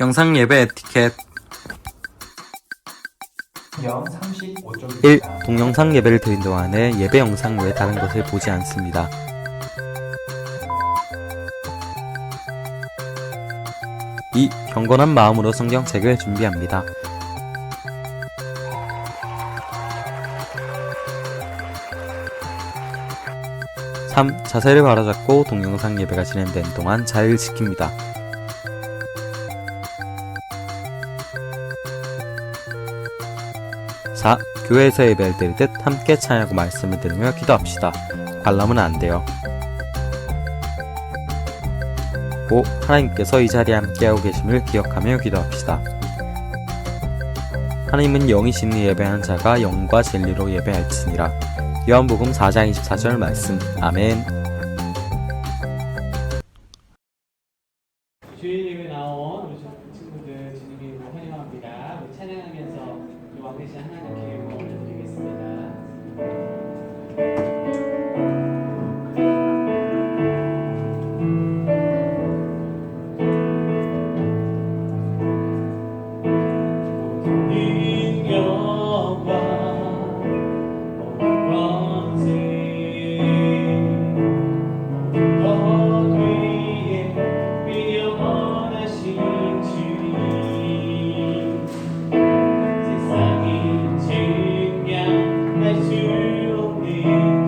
영상 예배 에티켓. 영 35쪽입니다. 1. 동영상 예배를 드린 동안에 예배 영상 외 다른 것을 보지 않습니다. 2. 경건한 마음으로 성경책을 준비합니다. 3. 자세를 바로잡고 동영상 예배가 진행되는 동안 자리를 지킵니다. 4. 교회에서 예배를 드릴 듯 함께 찬양하고 말씀을 들으며 기도합시다. 관람은 안 돼요. 5. 하나님께서 이 자리에 함께하고 계심을 기억하며 기도합시다. 하나님은 영이신이 예배하는 자가 영과 진리로 예배할지니라. 요한복음 4장 24절 말씀. 아멘. 주일 예배 나온 우리 친구들 주님이 환영합니다. 우리 찬양하면서 이 왕되신 하나님께 영광을 올려드리겠습니다. 세상이 증명할 수 없는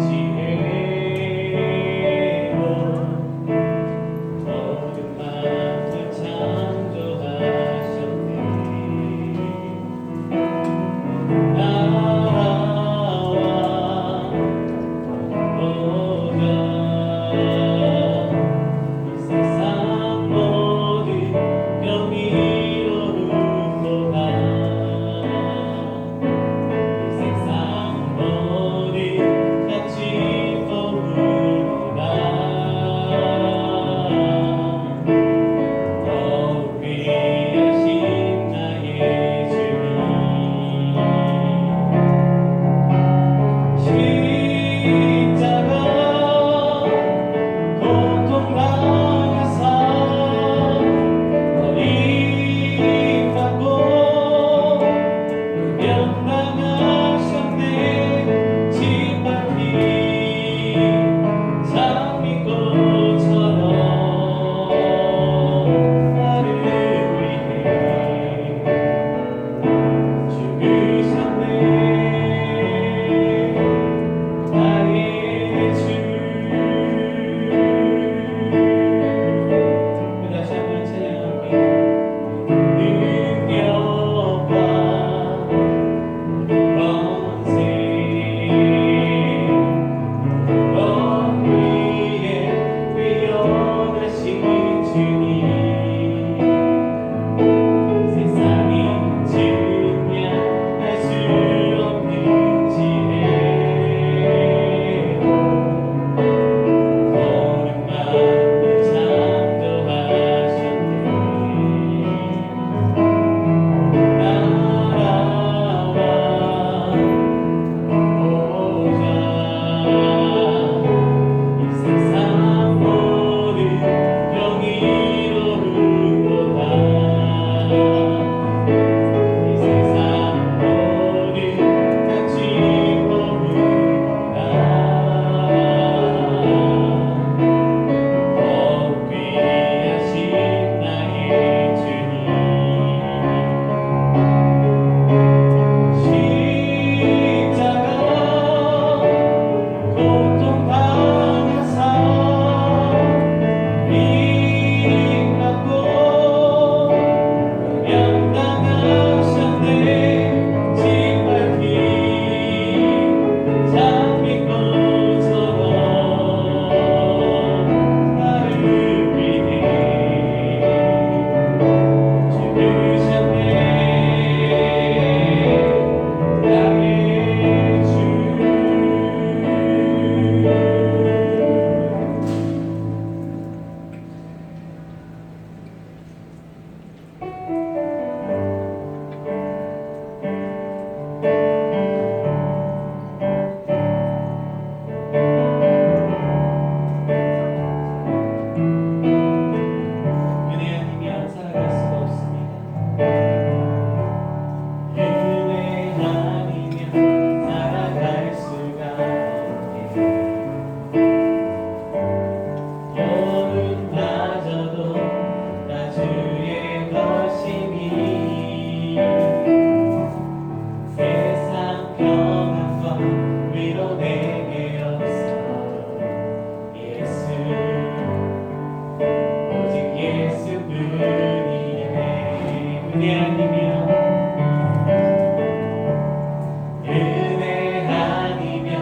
은혜 아니면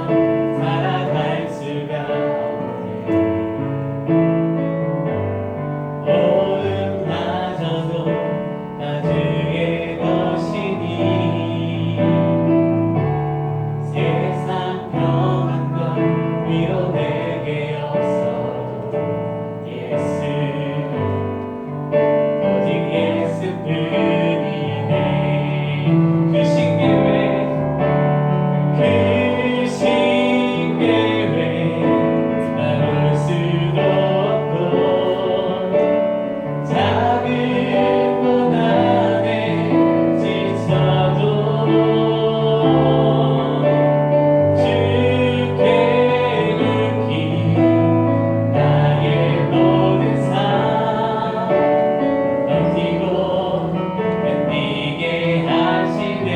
살아갈 수가 없네. 어둠마저도 나 주의 것이니 세상 평안과 위로 내게 없어도 예수 오직 예수뿐이네. 그 신계획 그 신계획 나올 수도 없고 작은 것 안에 지쳐도 주께 묵히 나의 모든 삶 넘치고 견디게 하시네.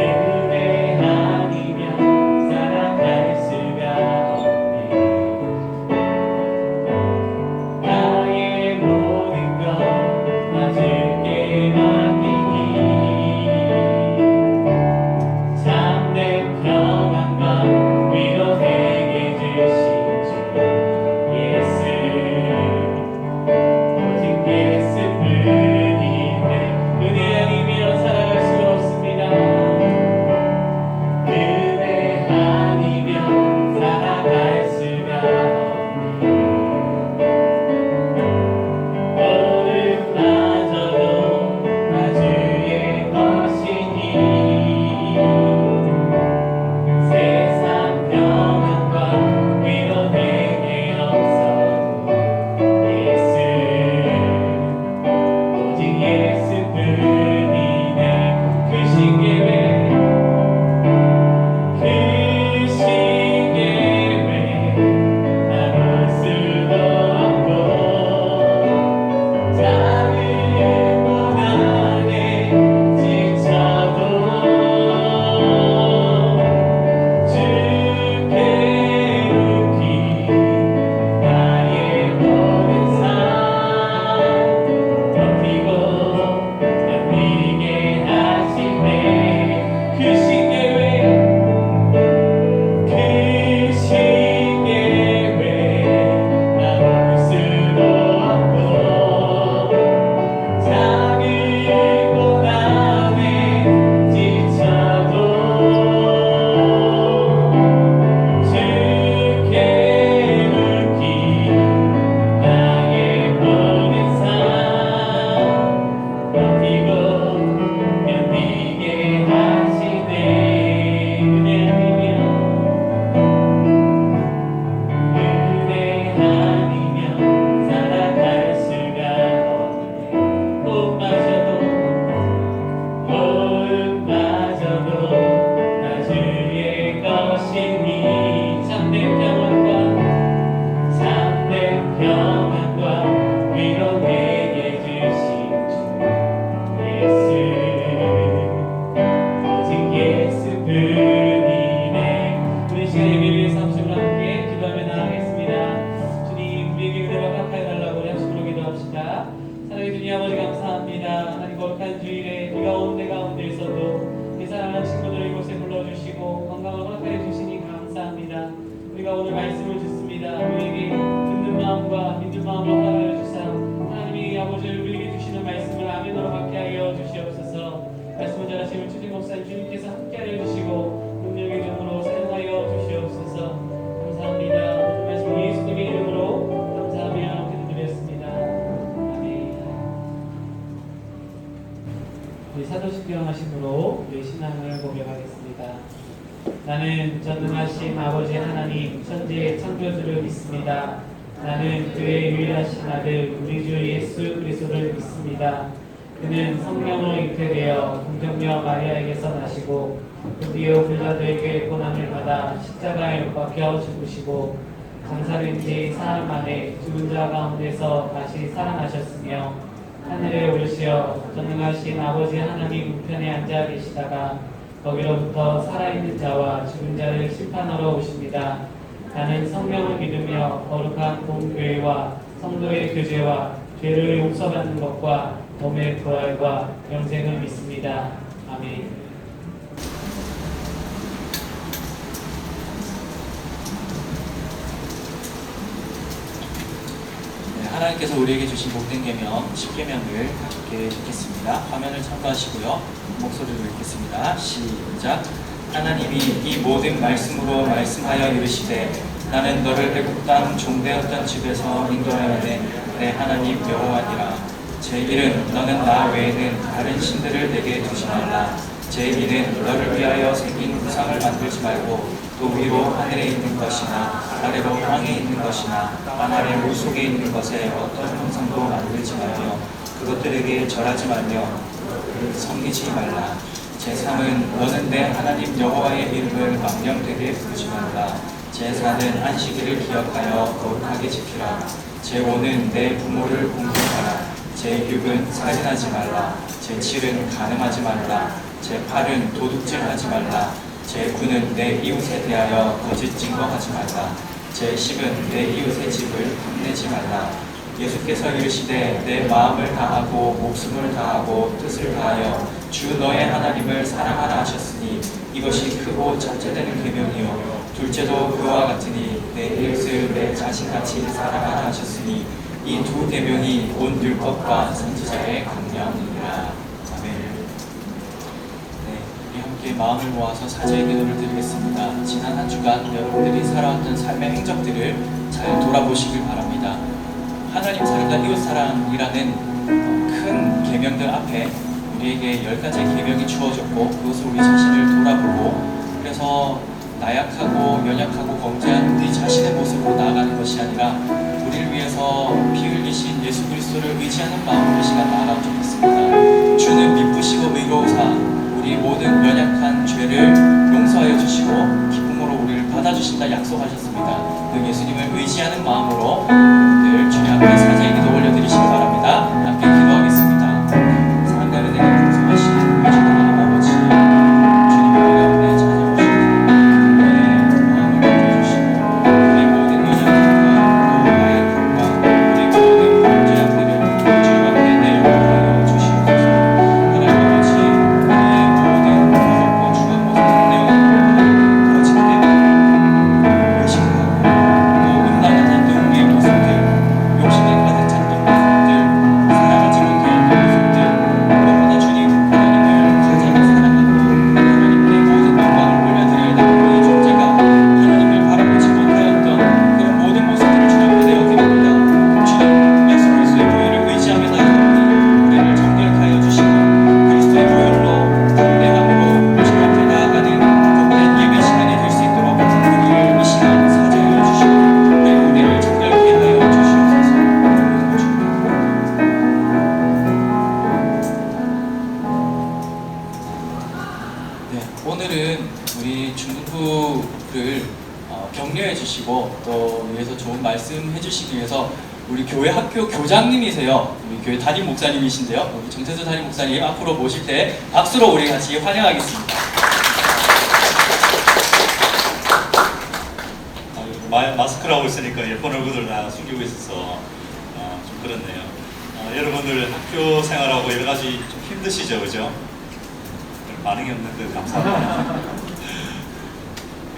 은혜 아니면 살아갈 수가 없네. 나의 모든 것 다 주께 맡기니 참된 평안과 위로 내게 주신 주 예수 오직 예수뿐이네. 은혜 아니면 살아갈 수가 없습니다. 은혜 아니면 살아갈 수가 없네. 어둠마저도 나 주의 것이니 세상 평안과 위로 내게 없어도 예수 오직 예수뿐이네. 그 신계획 그 신계획 나올 수도 없고 작은 것 안에 지쳐도 주께 묵히 나의 모든 삶 덮이고 견디게 하시네. 그 신계획 그 신계획 나올 수도 없고 작은 것 안에 지쳐도 주께 묵히 나의 모든 삶 덮이고 견디게 하시네. 은혜 아니면 살아갈 수가 없네. 호흡마저도 나 주의 것이니 참된 평안과 위로 내게 주신 주 예수 오직 예수뿐이네. 우리 시간 예배를 위해서 함께 기도하며 나아가겠습니다. 주님 우리에게 은혜가 갚아 달라고 우리 함께 기도합시다. 사랑의 주님 아버지 감사합니다. 하나님 거룩한 주일에 비가 오는 데 가운데에서도 이 사랑하는 친구들 이곳에 불러주시고 건강을 허락해 주시니 감사합니다. 우리가 오늘 말씀을 듣습니다. 우리에게 듣는 마음과 믿는 마음으로 허락하여 주사 하나님이 아버지 우리에게 주시는 말씀을 아멘으로 받게 하여 주시옵소서. 말씀을 전하시는 주진 목사님 주님께서 함께하여 주시고 능력의 이름으로 사용하여 주시옵소서. 감사합니다. 오늘 말씀 예수님의 이름으로 감사하며 기도드렸습니다. 아멘. 우리 사도신경 하심으로 우리 신앙을 고백하겠습니다. 나는 전능하신 아버지 하나님 천지의 창조주를 믿습니다. 나는 그의 유일하신 아들 우리 주 예수 그리스도를 믿습니다. 그는 성령으로 잉태되어 동정녀 마리아에게서 나시고 드디어 불자들에게 고난을 받아 십자가에 못 박혀 죽으시고 장사된 지 사흘 만에 죽은 자 가운데서 다시 살아나셨으며 하늘에 오르시어 전능하신 아버지 하나님 우편에 앉아 계시다가 거기로부터 살아있는 자와 죽은 자를 심판하러 오십니다. 나는 성령을 믿으며 거룩한 본교회와 성도의 교제와 죄를 용서받는 것과 몸의 부활과 영생을 믿습니다. 아멘. 하나님께서 우리에게 주신 복된 계명 10계명을 함께 읽겠습니다. 화면을 참고하시고요. 목소리로 읽겠습니다. 시작. 하나님이 이 모든 말씀으로 말씀하여 이르시되 나는 너를 애굽 땅 종되었던 집에서 인도하여내 내 하나님 여호와니라. 제1은 너는 나 외에는 다른 신들을 내게 두지 말라. 제2는 너를 위하여 생긴 우상을 만들지 말고 또 위로 하늘에 있는 것이나 아래로 땅에 있는 것이나 땅 아래 물 속에 있는 것에 어떤 형상도 만들지 말며 그것들에게 절하지 말며 섬기지 말라. 제3은 너는 내 하나님 여호와의 이름을 망령되게 부르지 말라. 제4는 안식일을 기억하여 거룩하게 지키라. 제5는 내 부모를 공경하라. 제6은 살인하지 말라. 제7은 간음하지 말라. 제8은 도둑질하지 말라. 제9는 내 이웃에 대하여 거짓 증거하지 말라. 제10은 내 이웃의 집을 탐내지 말라. 예수께서 이르시되 내 마음을 다하고 목숨을 다하고 뜻을 다하여 주 너의 하나님을 사랑하라 하셨으니 이것이 크고 첫째되는 계명이요 둘째도 그와 같으니 내 이웃을 내 자신같이 사랑하라 하셨으니 이 두 계명이 온 율법과 선지자의 강령이라. 아멘. 우리 함께 마음을 모아서 사죄의 기도를 드리겠습니다. 지난 한 주간 여러분들이 살아왔던 삶의 행적들을 잘 돌아보시길 바랍니다. 하나님 사랑과 이웃 사랑이라는 큰 계명들 앞에 우리에게 10가지의 계명이 주어졌고 그것을 우리 자신을 돌아보고 그래서 나약하고 연약하고 범죄한 우리 자신의 모습으로 나아가는 것이 아니라 우리를 위해서 피 흘리신 예수 그리스도를 의지하는 마음으로 이 시간 나아가면 좋겠습니다. 주는 미쁘시고 의로우사 우리 모든 연약한 죄를 용서하여 주시고 기쁨으로 우리를 받아주신다 약속하셨습니다. 그 예수님을 의지하는 마음으로 늘 주님 앞에 사죄의 기도 올려드리시기 바랍니다. 함께 기도하겠습니다. 사랑하는 내게 풍성하신 위대한 아버지 주님 우리 가운데 찾아오시고 우리의 마음을 만져주시고 우리 모든 연약함과 또 나약함과 우리 모든 범죄함들을 주님 앞에 내려놓아 주시옵소서. 하나님 아버지 우리의 모든 부족과 주가 모습을 내어놓고 거짓되고 의심하고 또 음란한 우리의 모습들 욕심에 가득 찼던 모습들 사랑하지 못하였던 모습들 무엇보다 주님 하나님을 가장 사랑하고 하나님께 모든 영광을 올려드려야 되는 우리 존재가 하나님을 바라보지 못하였던 그런 모든 모습들을 주님 앞에 내어드립니다. 주님 예수 그리스도의 보혈을 의지하며 나아가니 우리를 정결케 하여 주시고 그리스도의 보혈로 담대함으로 주님 앞에 나아가는 복된 예배 시간이 될 수 있도록 우리를 이 시간 사죄하여 주시고 내 우리를 정결케 하여 주시옵소서. 네, 오늘은 우리 중등부를 격려해 주시고 또 위해서 좋은 말씀 해주시기 위해서 우리 교회 학교 교장님이세요. 우리 교회 담임 목사님이신데요. 우리 정태수 담임 목사님 앞으로 모실 때 박수로 우리 같이 환영하겠습니다. 마스크를 하고 있으니까 예쁜 얼굴들 다 숨기고 있어서 좀 그렇네요. 여러분들 학교 생활하고 여러 가지 좀 힘드시죠, 그죠? 반응이 없는데 감사합니다.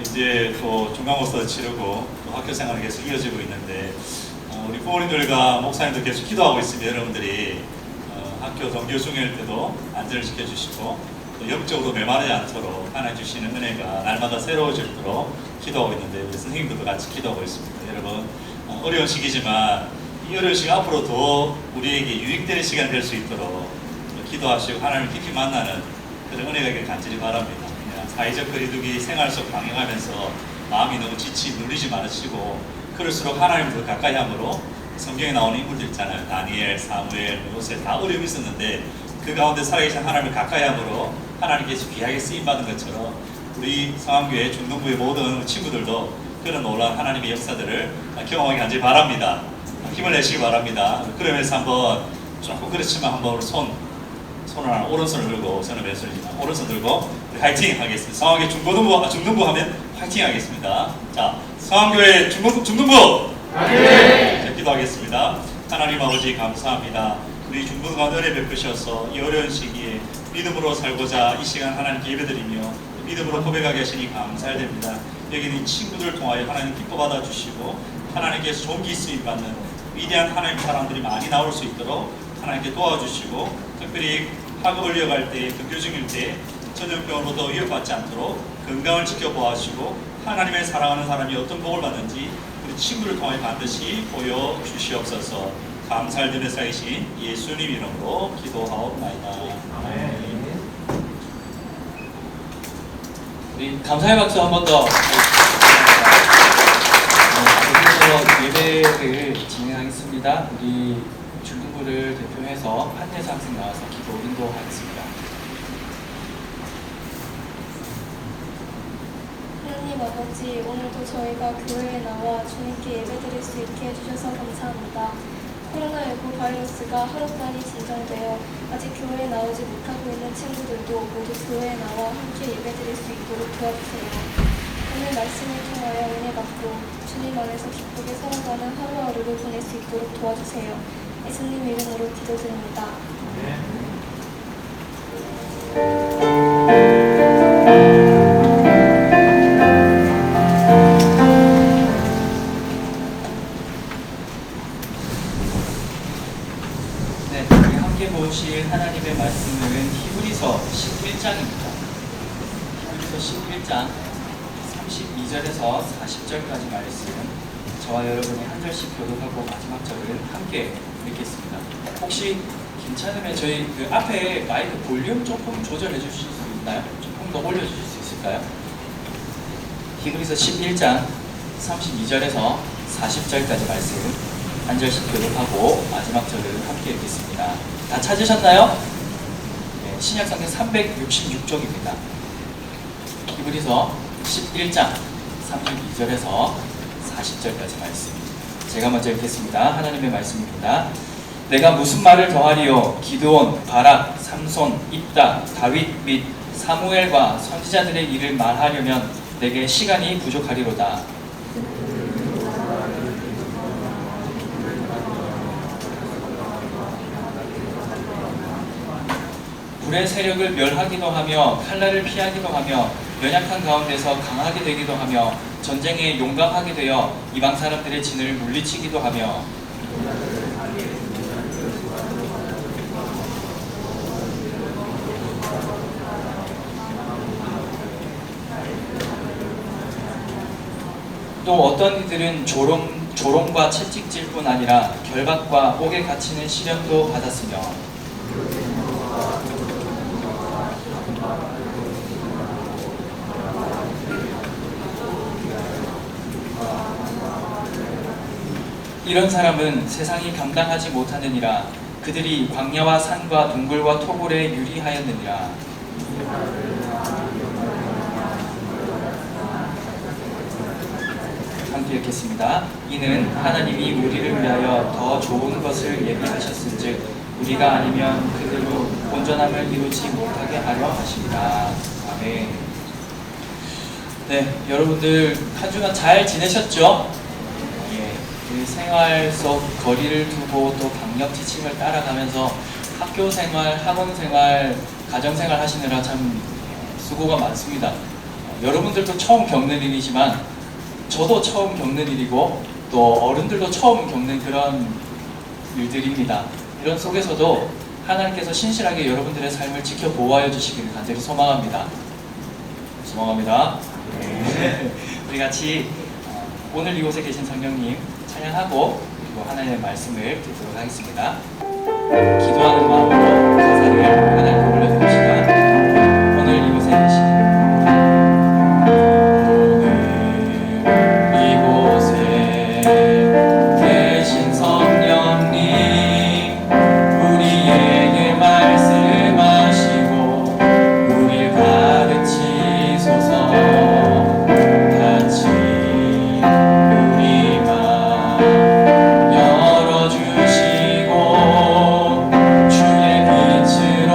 이제 또 중간고사도 치르고 또 학교 생활이 계속 이어지고 있는데 우리 부모님들과 목사님들 계속 기도하고 있으면 여러분들이 학교 동교 중일 때도 안전을 지켜주시고 또 영적으로 메마르지 않도록 하나님 주시는 은혜가 날마다 새로워지도록 기도하고 있는데 우리 선생님들도 같이 기도하고 있습니다. 여러분 어려운 시기지만 이 어려운 시기 앞으로 더 우리에게 유익되는 시간이 될 수 있도록 기도하시고 하나님을 깊이 만나는 그런 은혜가 간절히 바랍니다. 그냥 사회적 거리두기 생활 속 방해하면서 마음이 너무 눌리지 말으시고 그럴수록 하나님을 더 가까이 함으로 성경에 나오는 인물들 있잖아요. 다니엘, 사무엘, 요셉 다 어려움이 있었는데 그 가운데 살아계신 하나님을 가까이 함으로 하나님께서 귀하게 쓰임받은 것처럼 우리 성암교회 중동부의 모든 친구들도 그런 놀라운 하나님의 역사들을 경험하기 간절히 바랍니다. 힘을 내시기 바랍니다. 그러면서 한번 조금 그렇지만 한번 손을 하나 오른손을 들고 저는 왼손이지만 오른손 들고 우리 화이팅 하겠습니다. 성악의 중등부 하면 파이팅 하겠습니다. 자, 성황교회 중등부! 네. 기도하겠습니다. 하나님 아버지 감사합니다. 우리 중등부가 은혜 베푸셔서 이 어려운 시기에 믿음으로 살고자 이 시간 하나님께 예배드리며 믿음으로 고백하게 하시니 감사드립니다. 여기는 친구들을 통하여 하나님 기뻐 받아주시고 하나님께서 존귀 쓰임 받는 위대한 하나님 사람들이 많이 나올 수 있도록 하나님께 도와주시고 특별히 학업을 이어갈 때 등교 중일 때 전염병으로도 위협받지 않도록 건강을 지켜보아 주시고 하나님의 사랑하는 사람이 어떤 복을 받는지 우리 친구를 통하여 반드시 보여주시옵소서. 감사를 드리는 사이신 예수님 이름으로 기도하옵나이다. 아멘. 우리 감사의 박수 한 번 더. 계속해서 예배를 진행하겠습니다. 우리 중등부를 대표해서 한예사 학생 나와서 기도 인도하겠습니다. 하나님 아버지, 오늘도 저희가 교회에 나와 주님께 예배드릴 수 있게 해주셔서 감사합니다. 코로나19 바이러스가 하루빨리 진정되어 아직 교회에 나오지 못하고 있는 친구들도 모두 교회에 나와 함께 예배드릴 수 있도록 도와주세요. 오늘 말씀을 통하여 은혜 받고 주님 안에서 기쁘게 살아가는 하루하루를 보낼 수 있도록 도와주세요. 예수님 이름으로 기도드립니다. 네, 우리 함께 보실 하나님의 말씀은 히브리서 11장입니다. 히브리서 11장 32절에서 40절까지 말씀, 저와 여러분이 한 절씩 교독하고 마지막 절을 함께 읽겠습니다. 혹시 괜찮으면 저희 그 앞에 마이크 볼륨 조금 조절해 주실 수 있나요? 조금 더 올려주실 수 있을까요? 히브리서 11장 32절에서 40절까지 말씀 한 절씩 교독하고 마지막 절을 함께 읽겠습니다. 다 찾으셨나요? 네, 신약성경 366쪽입니다. 히브리서 11장 32절에서 40절까지 말씀. 제가 먼저 읽겠습니다. 하나님의 말씀입니다. 내가 무슨 말을 더하리요? 기드온, 바락, 삼손, 입다, 다윗 및 사무엘과 선지자들의 일을 말하려면 내게 시간이 부족하리로다. 불의 세력을 멸하기도 하며 칼날을 피하기도 하며 연약한 가운데서 강하게 되기도 하며 전쟁에 용감하게 되어 이방 사람들의 진을 물리치기도 하며 또 어떤 이들은 조롱과 채찍질뿐 아니라 결박과 옥에 갇히는 시련도 받았으며 이런 사람은 세상이 감당하지 못하느니라. 그들이 광야와 산과 동굴과 토굴에 유리하였느니라. 함께 읽겠습니다. 이는 하나님이 우리를 위하여 더 좋은 것을 예비하셨은즉 우리가 아니면 그들로 온전함을 이루지 못하게 하려 하십니다. 아멘. 네, 여러분들 한 주간 잘 지내셨죠? 그 생활 속 거리를 두고 또 방역 지침을 따라가면서 학교 생활, 학원 생활, 가정 생활 하시느라 참 수고가 많습니다. 여러분들도 처음 겪는 일이지만 저도 처음 겪는 일이고 또 어른들도 처음 겪는 그런 일들입니다. 이런 속에서도 하나님께서 신실하게 여러분들의 삶을 지켜보호하여 주시기를 간절히 소망합니다. 소망합니다. 네. 우리 같이 오늘 이곳에 계신 성령님 찬양하고 그리고 하나님의 말씀을 듣도록 하겠습니다. 기도하는 마음으로 가사를 하나님께 올려드립시다. 오늘 이곳에 계신 열어주시고 주의 빛으로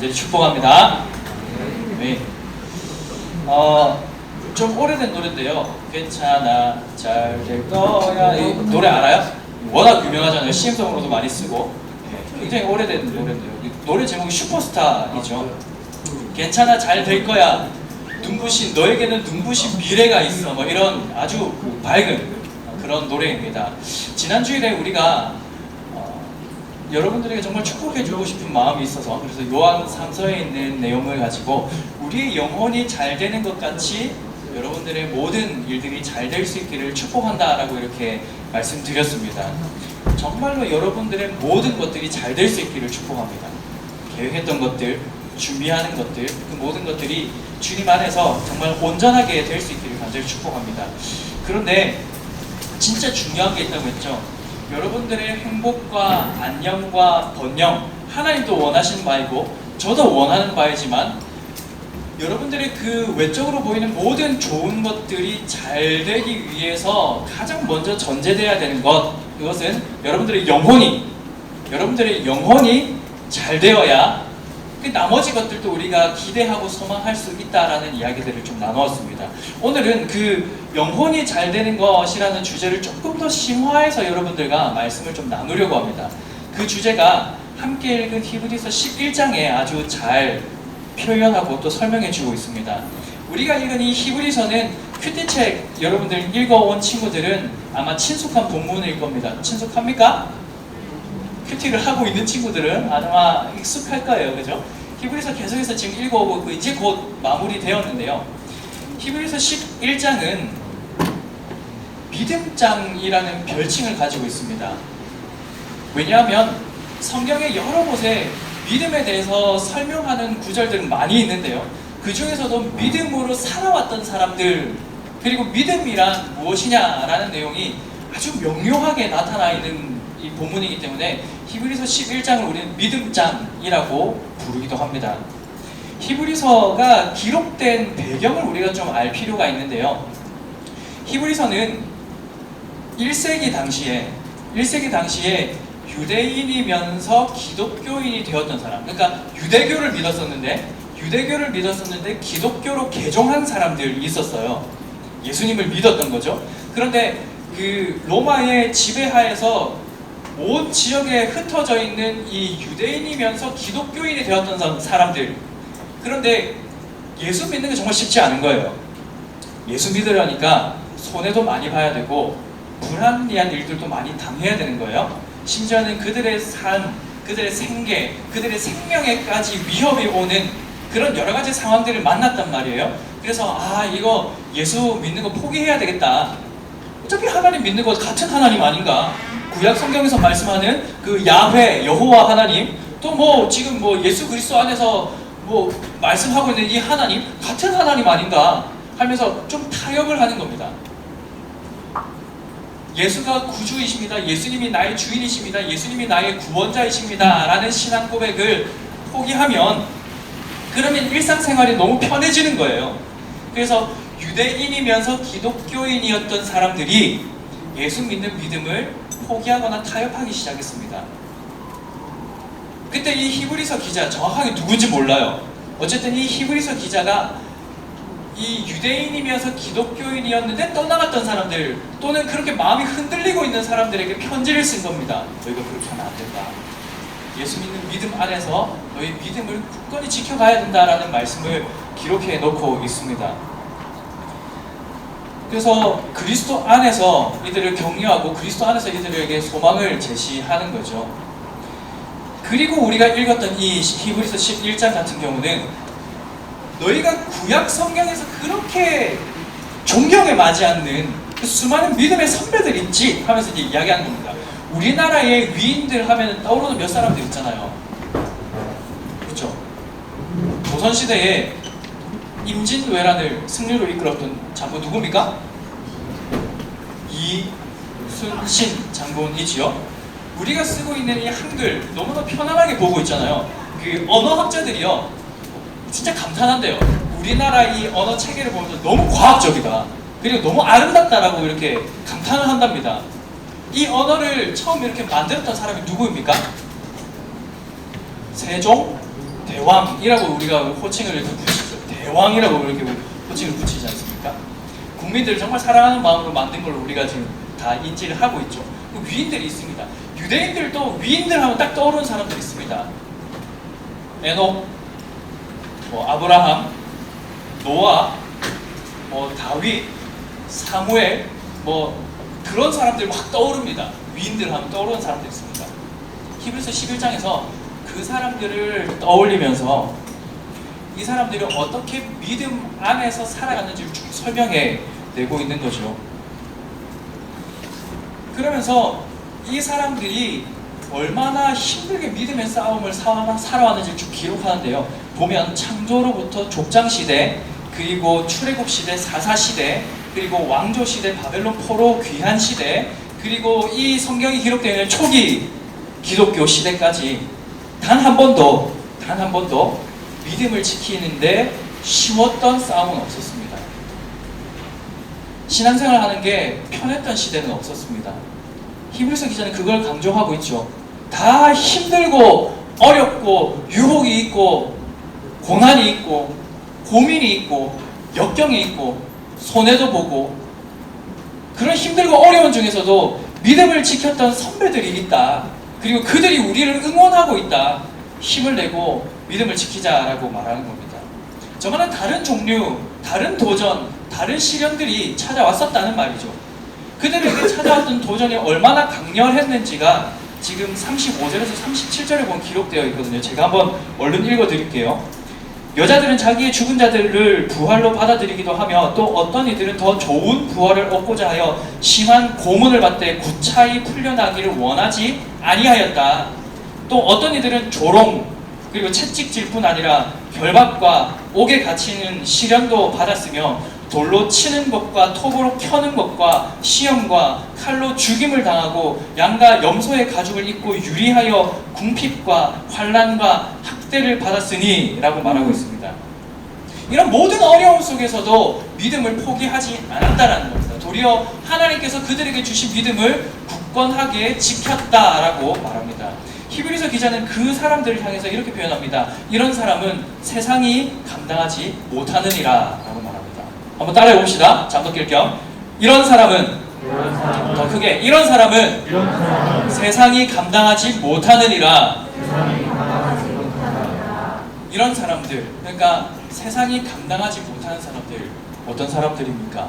간절히 축복합니다. 네. 좀 오래된 노래인데요. 괜찮아 잘 될 거야. 이 노래 알아요? 워낙 유명하잖아요. CM송으로도 많이 쓰고. 네, 굉장히 오래된 노래인데요. 이 노래 제목이 슈퍼스타이죠. 괜찮아 잘 될 거야. 눈부신 너에게는 눈부신 미래가 있어. 뭐 이런 아주 밝은 그런 노래입니다. 지난 주일에 우리가 여러분들에게 정말 축복해주고 싶은 마음이 있어서 그래서 요한 3서에 있는 내용을 가지고 우리의 영혼이 잘 되는 것 같이 여러분들의 모든 일들이 잘 될 수 있기를 축복한다라고 이렇게 말씀드렸습니다. 정말로 여러분들의 모든 것들이 잘 될 수 있기를 축복합니다. 계획했던 것들, 준비하는 것들, 그 모든 것들이 주님 안에서 정말 온전하게 될 수 있기를 간절히 축복합니다. 그런데 진짜 중요한 게 있다고 했죠. 여러분들의 행복과 안녕과 번영, 하나님도 원하시는 바이고 저도 원하는 바이지만 여러분들의 그 외적으로 보이는 모든 좋은 것들이 잘 되기 위해서 가장 먼저 전제돼야 되는 것, 그것은 여러분들의 영혼이 잘 되어야 그 나머지 것들도 우리가 기대하고 소망할 수 있다라는 이야기들을 좀 나누었습니다. 오늘은 그 영혼이 잘 되는 것이라는 주제를 조금 더 심화해서 여러분들과 말씀을 좀 나누려고 합니다. 그 주제가 함께 읽은 히브리서 11장에 아주 잘 표현하고 또 설명해주고 있습니다. 우리가 읽은 이 히브리서는 큐티책 여러분들 읽어온 친구들은 아마 친숙한 본문일 겁니다. 친숙합니까? 큐티를 하고 있는 친구들은 아마 익숙할 거예요. 그죠? 히브리서 계속해서 지금 읽어오고 이제 곧 마무리되었는데요. 히브리서 11장은 믿음장이라는 별칭을 가지고 있습니다. 왜냐하면 성경의 여러 곳에 믿음에 대해서 설명하는 구절들은 많이 있는데요. 그 중에서도 믿음으로 살아왔던 사람들, 그리고 믿음이란 무엇이냐라는 내용이 아주 명료하게 나타나 있는 이 본문이기 때문에 히브리서 11장을 우리는 믿음장이라고 부르기도 합니다. 히브리서가 기록된 배경을 우리가 좀 알 필요가 있는데요. 히브리서는 1세기 당시에 유대인이면서 기독교인이 되었던 사람, 그러니까 유대교를 믿었었는데 기독교로 개종한 사람들이 있었어요. 예수님을 믿었던 거죠. 그런데 그 로마의 지배하에서 온 지역에 흩어져 있는 이 유대인이면서 기독교인이 되었던 사람들, 그런데 예수 믿는 게 정말 쉽지 않은 거예요. 예수 믿으려니까 손해도 많이 봐야 되고 불합리한 일들도 많이 당해야 되는 거예요. 심지어는 그들의 삶, 그들의 생계, 그들의 생명에까지 위협이 오는 그런 여러 가지 상황들을 만났단 말이에요. 그래서 이거 예수 믿는 거 포기해야 되겠다. 어차피 하나님 믿는 거 같은 하나님 아닌가? 구약 성경에서 말씀하는 그 야훼, 여호와 하나님, 또 뭐 지금 뭐 예수 그리스도 안에서 뭐 말씀하고 있는 이 하나님 같은 하나님 아닌가 하면서 좀 타협을 하는 겁니다. 예수가 구주이십니다. 예수님이 나의 주인이십니다. 예수님이 나의 구원자이십니다. 라는 신앙 고백을 포기하면 그러면 일상생활이 너무 편해지는 거예요. 그래서 유대인이면서 기독교인이었던 사람들이 예수 믿는 믿음을 포기하거나 타협하기 시작했습니다. 그때 이 히브리서 기자, 정확하게 누군지 몰라요. 어쨌든 이 히브리서 기자가 이 유대인이면서 기독교인이었는데 떠나갔던 사람들, 또는 그렇게 마음이 흔들리고 있는 사람들에게 편지를 쓴 겁니다. 너희가 그렇게 하면 안 된다. 예수 믿는 믿음 안에서 너희 믿음을 굳건히 지켜가야 된다라는 말씀을 기록해 놓고 있습니다. 그래서 그리스도 안에서 이들을 격려하고 그리스도 안에서 이들에게 소망을 제시하는 거죠. 그리고 우리가 읽었던 이 히브리서 11장 같은 경우는 너희가 구약 성경에서 그렇게 존경에 맞지 않는 그 수많은 믿음의 선배들 있지 하면서 이제 이야기하는 겁니다. 우리나라의 위인들 하면 떠오르는 몇 사람들 있잖아요. 그렇죠? 조선시대에 임진왜란을 승리로 이끌었던 장군 누굽니까? 이순신 장군이지요. 우리가 쓰고 있는 이 한글 너무나 편안하게 보고 있잖아요. 그 언어학자들이요 진짜 감탄한대요. 우리나라 이 언어 체계를 보면서 너무 과학적이다, 그리고 너무 아름답다라고 이렇게 감탄을 한답니다. 이 언어를 처음 이렇게 만들었던 사람이 누구입니까? 세종 대왕이라고 우리가 호칭을 이렇게 붙이죠. 대왕이라고 이렇게 호칭을 붙이지 않습니까? 국민들을 정말 사랑하는 마음으로 만든 걸 우리가 지금 다 인지를 하고 있죠. 그 위인들이 있습니다. 유대인들도 위인들 하면 딱 떠오르는 사람들이 있습니다. 에녹, 아브라함, 노아, 다윗, 사무엘, 그런 사람들 막 떠오릅니다. 위인들 하면 떠오르는 사람들이 있습니다. 히브리서 11장에서 그 사람들을 떠올리면서 이 사람들이 어떻게 믿음 안에서 살아가는지를 쭉 설명해 내고 있는 거죠. 그러면서 이 사람들이 얼마나 힘들게 믿음의 싸움을 살아왔는지를 쭉 기록하는데요. 보면 창조로부터 족장시대, 그리고 출애굽시대, 사사시대, 그리고 왕조시대, 바벨론 포로 귀환시대, 그리고 이 성경이 기록되어 있는 초기 기독교 시대까지 단 한 번도 믿음을 지키는데 쉬웠던 싸움은 없었습니다. 신앙생활 하는 게 편했던 시대는 없었습니다. 히브리서 기자는 그걸 강조하고 있죠. 다 힘들고 어렵고 유혹이 있고 고난이 있고 고민이 있고 역경이 있고 손해도 보고 그런 힘들고 어려운 중에서도 믿음을 지켰던 선배들이 있다. 그리고 그들이 우리를 응원하고 있다. 힘을 내고 믿음을 지키자라고 말하는 겁니다. 저만한 다른 종류, 다른 도전, 다른 시련들이 찾아왔었다는 말이죠. 그들에게 찾아왔던 도전이 얼마나 강렬했는지가 지금 35절에서 37절에 보면 기록되어 있거든요. 제가 한번 얼른 읽어드릴게요. 여자들은 자기의 죽은 자들을 부활로 받아들이기도 하며 또 어떤 이들은 더 좋은 부활을 얻고자 하여 심한 고문을 받되 구차히 풀려나기를 원하지 아니하였다. 또 어떤 이들은 조롱 그리고 채찍질 뿐 아니라 결박과 옥에 갇히는 시련도 받았으며 돌로 치는 것과 톱으로 켜는 것과 시험과 칼로 죽임을 당하고 양과 염소의 가죽을 입고 유리하여 궁핍과 환난과 학대를 받았으니 라고 말하고 있습니다. 이런 모든 어려움 속에서도 믿음을 포기하지 않았다라는 겁니다. 도리어 하나님께서 그들에게 주신 믿음을 굳건하게 지켰다라고 말합니다. 히브리서 기자는 그 사람들을 향해서 이렇게 표현합니다. 이런 사람은 세상이 감당하지 못하느니라 라고 말합니다. 한번 따라해 봅시다. 잠도 낄 겸. 이런 사람은 더 크게 이런 사람은 세상이 감당하지 못하느니라. 이런 사람들, 그러니까 세상이 감당하지 못하는 사람들, 어떤 사람들입니까?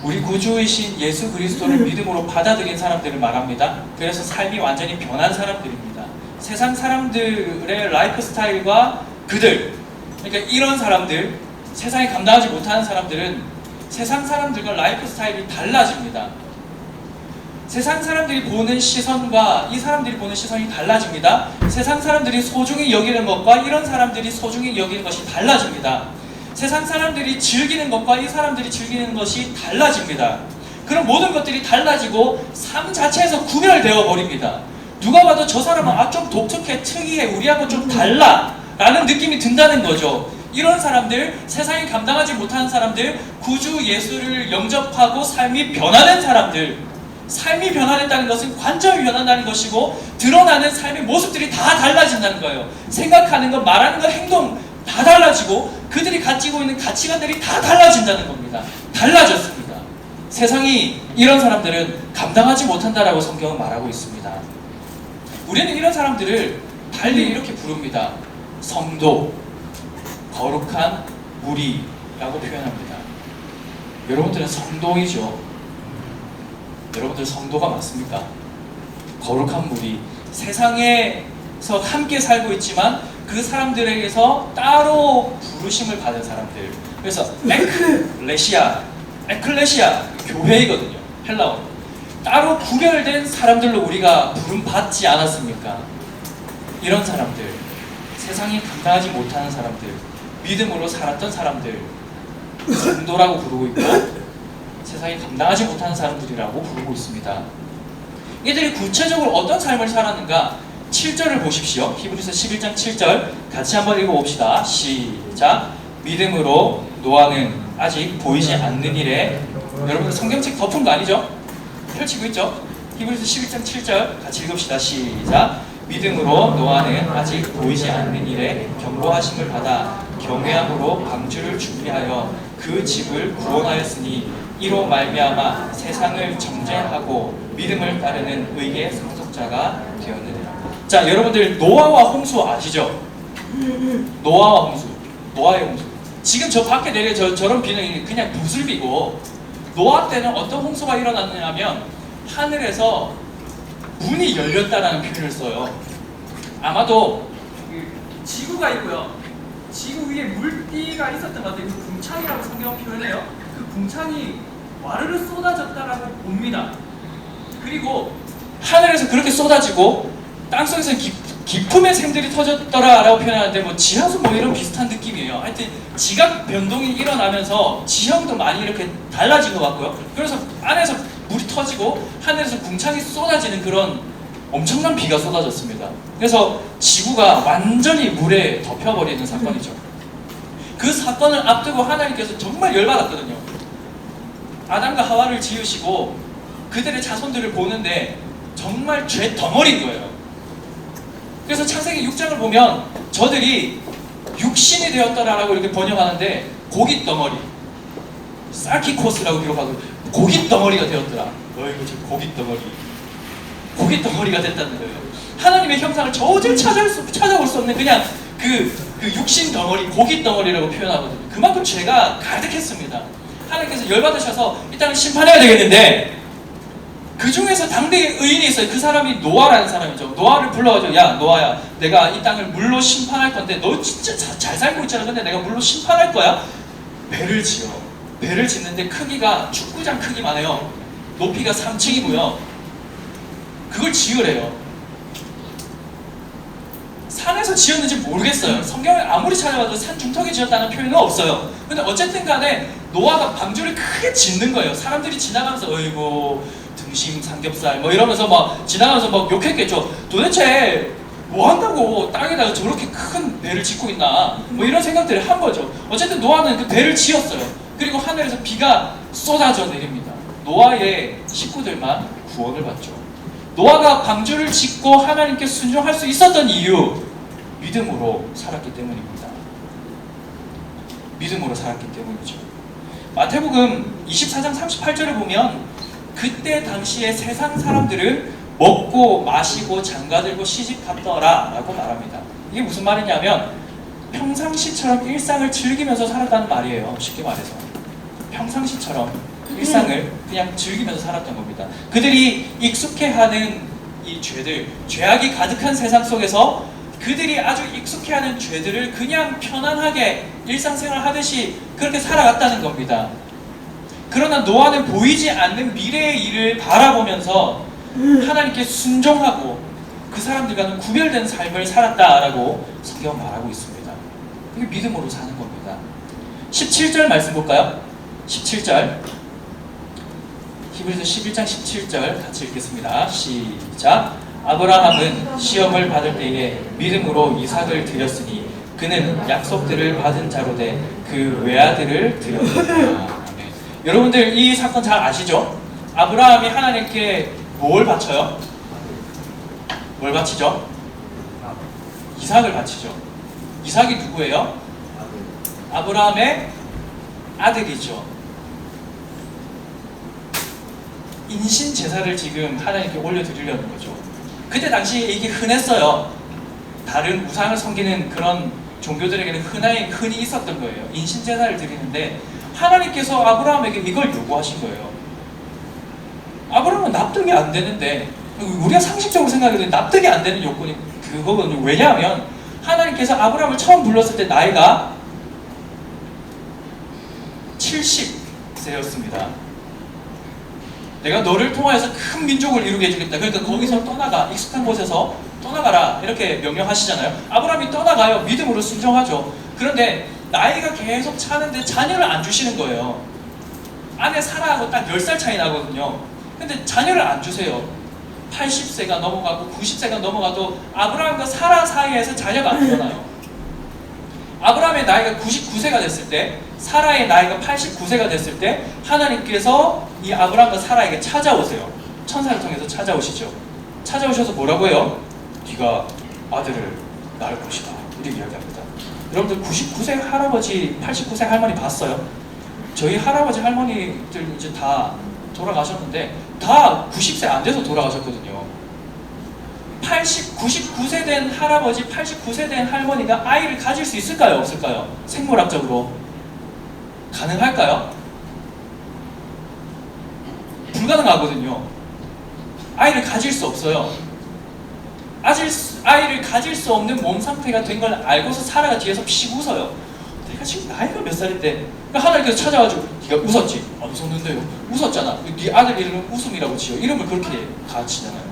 우리 구주이신 예수 그리스도를 믿음으로 받아들인 사람들을 말합니다. 그래서 삶이 완전히 변한 사람들입니다. 세상 사람들의 라이프 스타일과 그들, 그러니까 이런 사람들, 세상이 감당하지 못하는 사람들은 세상 사람들과 라이프 스타일이 달라집니다. 세상 사람들이 보는 시선과 이 사람들이 보는 시선이 달라집니다. 세상 사람들이 소중히 여기는 것과 이런 사람들이 소중히 여기는 것이 달라집니다. 세상 사람들이 즐기는 것과 이 사람들이 즐기는 것이 달라집니다. 그런 모든 것들이 달라지고 삶 자체에서 구별되어 버립니다. 누가 봐도 저 사람은 좀 독특해, 특이해, 우리하고 좀 달라 라는 느낌이 든다는 거죠. 이런 사람들, 세상이 감당하지 못하는 사람들, 구주 예수를 영접하고 삶이 변하는 사람들, 삶이 변화된다는 것은 관점이 변한다는 것이고 드러나는 삶의 모습들이 다 달라진다는 거예요. 생각하는 것, 말하는 것, 행동 다 달라지고 그들이 가지고 있는 가치관들이 다 달라진다는 겁니다. 달라졌습니다. 세상이 이런 사람들은 감당하지 못한다라고 성경은 말하고 있습니다. 우리는 이런 사람들을 달리 이렇게 부릅니다. 성도, 거룩한 무리라고 표현합니다. 여러분들은 성도이죠. 여러분들 성도가 맞습니까? 거룩한 무리, 세상에서 함께 살고 있지만 그 사람들에게서 따로 부르심을 받은 사람들. 그래서 에클레시아, 교회이거든요. 헬라어. 따로 구별된 사람들로 우리가 부름 받지 않았습니까? 이런 사람들, 세상이 감당하지 못하는 사람들, 믿음으로 살았던 사람들, 성도라고 부르고 있고 세상이 감당하지 못하는 사람들이라고 부르고 있습니다. 이들이 구체적으로 어떤 삶을 살았는가? 7절을 보십시오. 히브리서 11장 7절 같이 한번 읽어봅시다. 시작. 믿음으로 노아는 아직 보이지 않는 일에, 여러분 성경책 덮은 거 아니죠? 펼치고 있죠? 히브리서 11장 7절 같이 읽읍시다. 시작. 믿음으로 노아는 아직 보이지 않는 일에 경고하심을 받아 경외함으로 방주를 준비하여 그 집을 구원하였으니 이로 말미암아 세상을 정죄하고 믿음을 따르는 의의 상속자가 되었느니라. 자, 여러분들 노아와 홍수 아시죠? 노아와 홍수, 노아의 홍수. 지금 저 밖에 내려 저런 비는 그냥 부슬비고, 노아 때는 어떤 홍수가 일어났냐면 하늘에서 문이 열렸다라는 표현을 써요. 아마도 지구가 있고요. 지구 위에 물띠가 있었던 것 같아요. 그 궁창이라고 성경은 표현해요. 그 궁창이 와르르 쏟아졌다라고 봅니다. 그리고 하늘에서 그렇게 쏟아지고 땅속에서 깊음의 샘들이 터졌더라라고 표현하는데 뭐 지하수 뭐 이런 비슷한 느낌이에요. 하여튼 지각 변동이 일어나면서 지형도 많이 이렇게 달라진 것 같고요. 그래서 안에서 물이 터지고 하늘에서 궁창이 쏟아지는 그런 엄청난 비가 쏟아졌습니다. 그래서 지구가 완전히 물에 덮여버리는 사건이죠. 그 사건을 앞두고 하나님께서 정말 열받았거든요. 아담과 하와를 지으시고 그들의 자손들을 보는데 정말 죄 덩어리인 거예요. 그래서 창세기 6장을 보면 저들이 육신이 되었더라라고 이렇게 번역하는데 고깃 덩어리, 사키코스라고 기록하고 고깃 덩어리가 되었더라. 어이구 저 고깃 덩어리, 고깃 덩어리가 됐다는 거예요. 하나님의 형상을 저질 찾아올 수 없는 그냥 그 육신 덩어리, 고깃 덩어리라고 표현하거든요. 그만큼 죄가 가득했습니다. 하나님께서 열받으셔서 일단은 심판해야 되겠는데 그 중에서 당대의 의인이 있어요. 그 사람이 노아라는 사람이죠. 노아를 불러가지고 야 노아야, 내가 이 땅을 물로 심판할 건데 너 진짜 잘 살고 있잖아. 근데 내가 물로 심판할 거야. 배를 지어. 배를 짓는데 크기가 축구장 크기만 해요. 높이가 3층이고요. 그걸 지으래요. 산에서 지었는지 모르겠어요. 성경을 아무리 찾아봐도 산 중턱에 지었다는 표현은 없어요. 근데 어쨌든 간에 노아가 방주를 크게 짓는 거예요. 사람들이 지나가면서 어이구 등심 삼겹살 뭐 이러면서 막 지나가면서 막 욕했겠죠. 도대체 뭐 한다고 땅에다가 저렇게 큰 배를 짓고 있나 뭐 이런 생각들을 한 거죠. 어쨌든 노아는 그 배를 지었어요. 그리고 하늘에서 비가 쏟아져 내립니다. 노아의 식구들만 구원을 받죠. 노아가 방주를 짓고 하나님께 순종할 수 있었던 이유, 믿음으로 살았기 때문입니다. 믿음으로 살았기 때문이죠. 마태복음 24장 38절을 보면 그때 당시에 세상 사람들은 먹고 마시고 장가들고 시집갔더라 라고 말합니다. 이게 무슨 말이냐면 평상시처럼 일상을 즐기면서 살았다는 말이에요. 쉽게 말해서 평상시처럼 일상을 그냥 즐기면서 살았던 겁니다. 그들이 익숙해하는 이 죄들, 죄악이 가득한 세상 속에서 그들이 아주 익숙해하는 죄들을 그냥 편안하게 일상생활 하듯이 그렇게 살아갔다는 겁니다. 그러나 노아는 보이지 않는 미래의 일을 바라보면서 하나님께 순종하고 그 사람들과는 구별된 삶을 살았다라고 성경 말하고 있습니다. 이게 믿음으로 사는 겁니다. 17절 말씀 볼까요? 17절 히브리서 11장 17절 같이 읽겠습니다. 시작. 아브라함은 시험을 받을 때에 믿음으로 이삭을 드렸으니 그는 약속들을 받은 자로 돼 그 외아들을 드렸다. 여러분들 이 사건 잘 아시죠? 아브라함이 하나님께 뭘 바쳐요? 뭘 바치죠? 이삭을 바치죠. 이삭이 누구예요? 아브라함의 아들이죠. 인신 제사를 지금 하나님께 올려드리려는 거죠. 그때 당시에 이게 흔했어요. 다른 우상을 섬기는 그런 종교들에게는 흔히 있었던 거예요. 인신 제사를 드리는데 하나님께서 아브라함에게 이걸 요구하신 거예요. 아브라함은 납득이 안 되는데, 우리가 상식적으로 생각해도 납득이 안 되는 요건이 그거거든요. 왜냐하면 하나님께서 아브라함을 처음 불렀을 때 나이가 70세였습니다. 내가 너를 통하여서 큰 민족을 이루게 해주겠다. 그러니까 거기서 떠나가, 익숙한 곳에서 떠나가라 이렇게 명령하시잖아요. 아브라함이 떠나가요. 믿음으로 순종하죠. 그런데 나이가 계속 차는데 자녀를 안 주시는 거예요. 아내 사라하고 딱 10살 차이 나거든요. 근데 자녀를 안 주세요. 80세가 넘어가고 90세가 넘어가도 아브라함과 사라 사이에서 자녀가 안 일어나요. 아브라함의 나이가 99세가 됐을 때, 사라의 나이가 89세가 됐을 때 하나님께서 이 아브라함과 사라에게 찾아오세요. 천사를 통해서 찾아오시죠. 찾아오셔서 뭐라고 해요? 네가 아들을 낳을 것이다. 이렇게 이야기합니다. 여러분들 99세 할아버지, 89세 할머니 봤어요? 저희 할아버지 할머니들 이제 다 돌아가셨는데 다 90세 안 돼서 돌아가셨거든요. 99세 된 할아버지, 89세 된 할머니가 아이를 가질 수 있을까요? 없을까요? 생물학적으로 가능할까요? 불가능하거든요. 아이를 가질 수 없어요. 아이를 가질 수 없는 몸 상태가 된 걸 알고서 사라가 뒤에서 피식 웃어요. 내가 지금 나이가 몇 살인데? 그러니까 하나님께서 찾아가지고 네가 웃었지? 안 웃었는데요. 웃었잖아. 네 아들 이름은 웃음이라고 지어. 이름을 그렇게 가르치잖아요.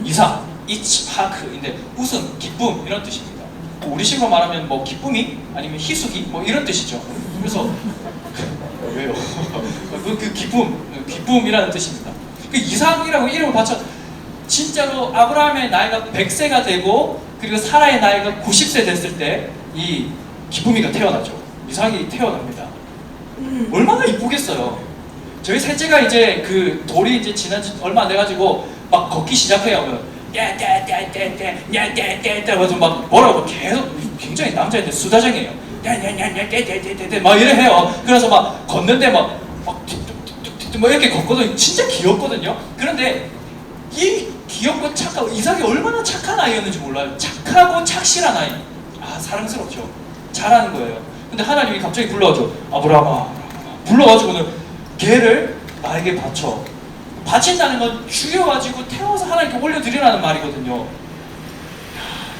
이상, 이치하크인데 웃음, 기쁨 이런 뜻입니다. 우리 식으로 말하면 뭐 기쁨이 아니면 희숙이 뭐 이런 뜻이죠. 그래서 왜요? 그 기쁨이라는 뜻입니다. 그 이삭이라고 이름을 받쳐 진짜로 아브라함의 나이가 100세가 되고 그리고 사라의 나이가 90세 됐을 때 이 기쁨이가 태어나죠. 이삭이 태어납니다. 얼마나 이쁘겠어요. 저희 셋째가 이제 그 돌이 이제 지난 지 얼마 안 돼가지고 막 걷기 시작해요. 야야야야야야야야야야 막 뭐라고 계속 굉장히 남자인데 수다쟁이에요. 야야야야야야야야 막 이래 해요. 그래서 막 걷는데 막 이렇게 걷거든요. 진짜 귀엽거든요. 그런데 이 귀엽고 착하고 이삭이 얼마나 착한 아이였는지 몰라요. 착하고 착실한 아이. 아 사랑스럽죠. 잘하는 거예요. 근데 하나님이 갑자기 불러가지고 아브라함아 불러가지고는 걔를 나에게 바쳐. 바친다는 건 죽여가지고 태워서 하나님께 올려드리라는 말이거든요.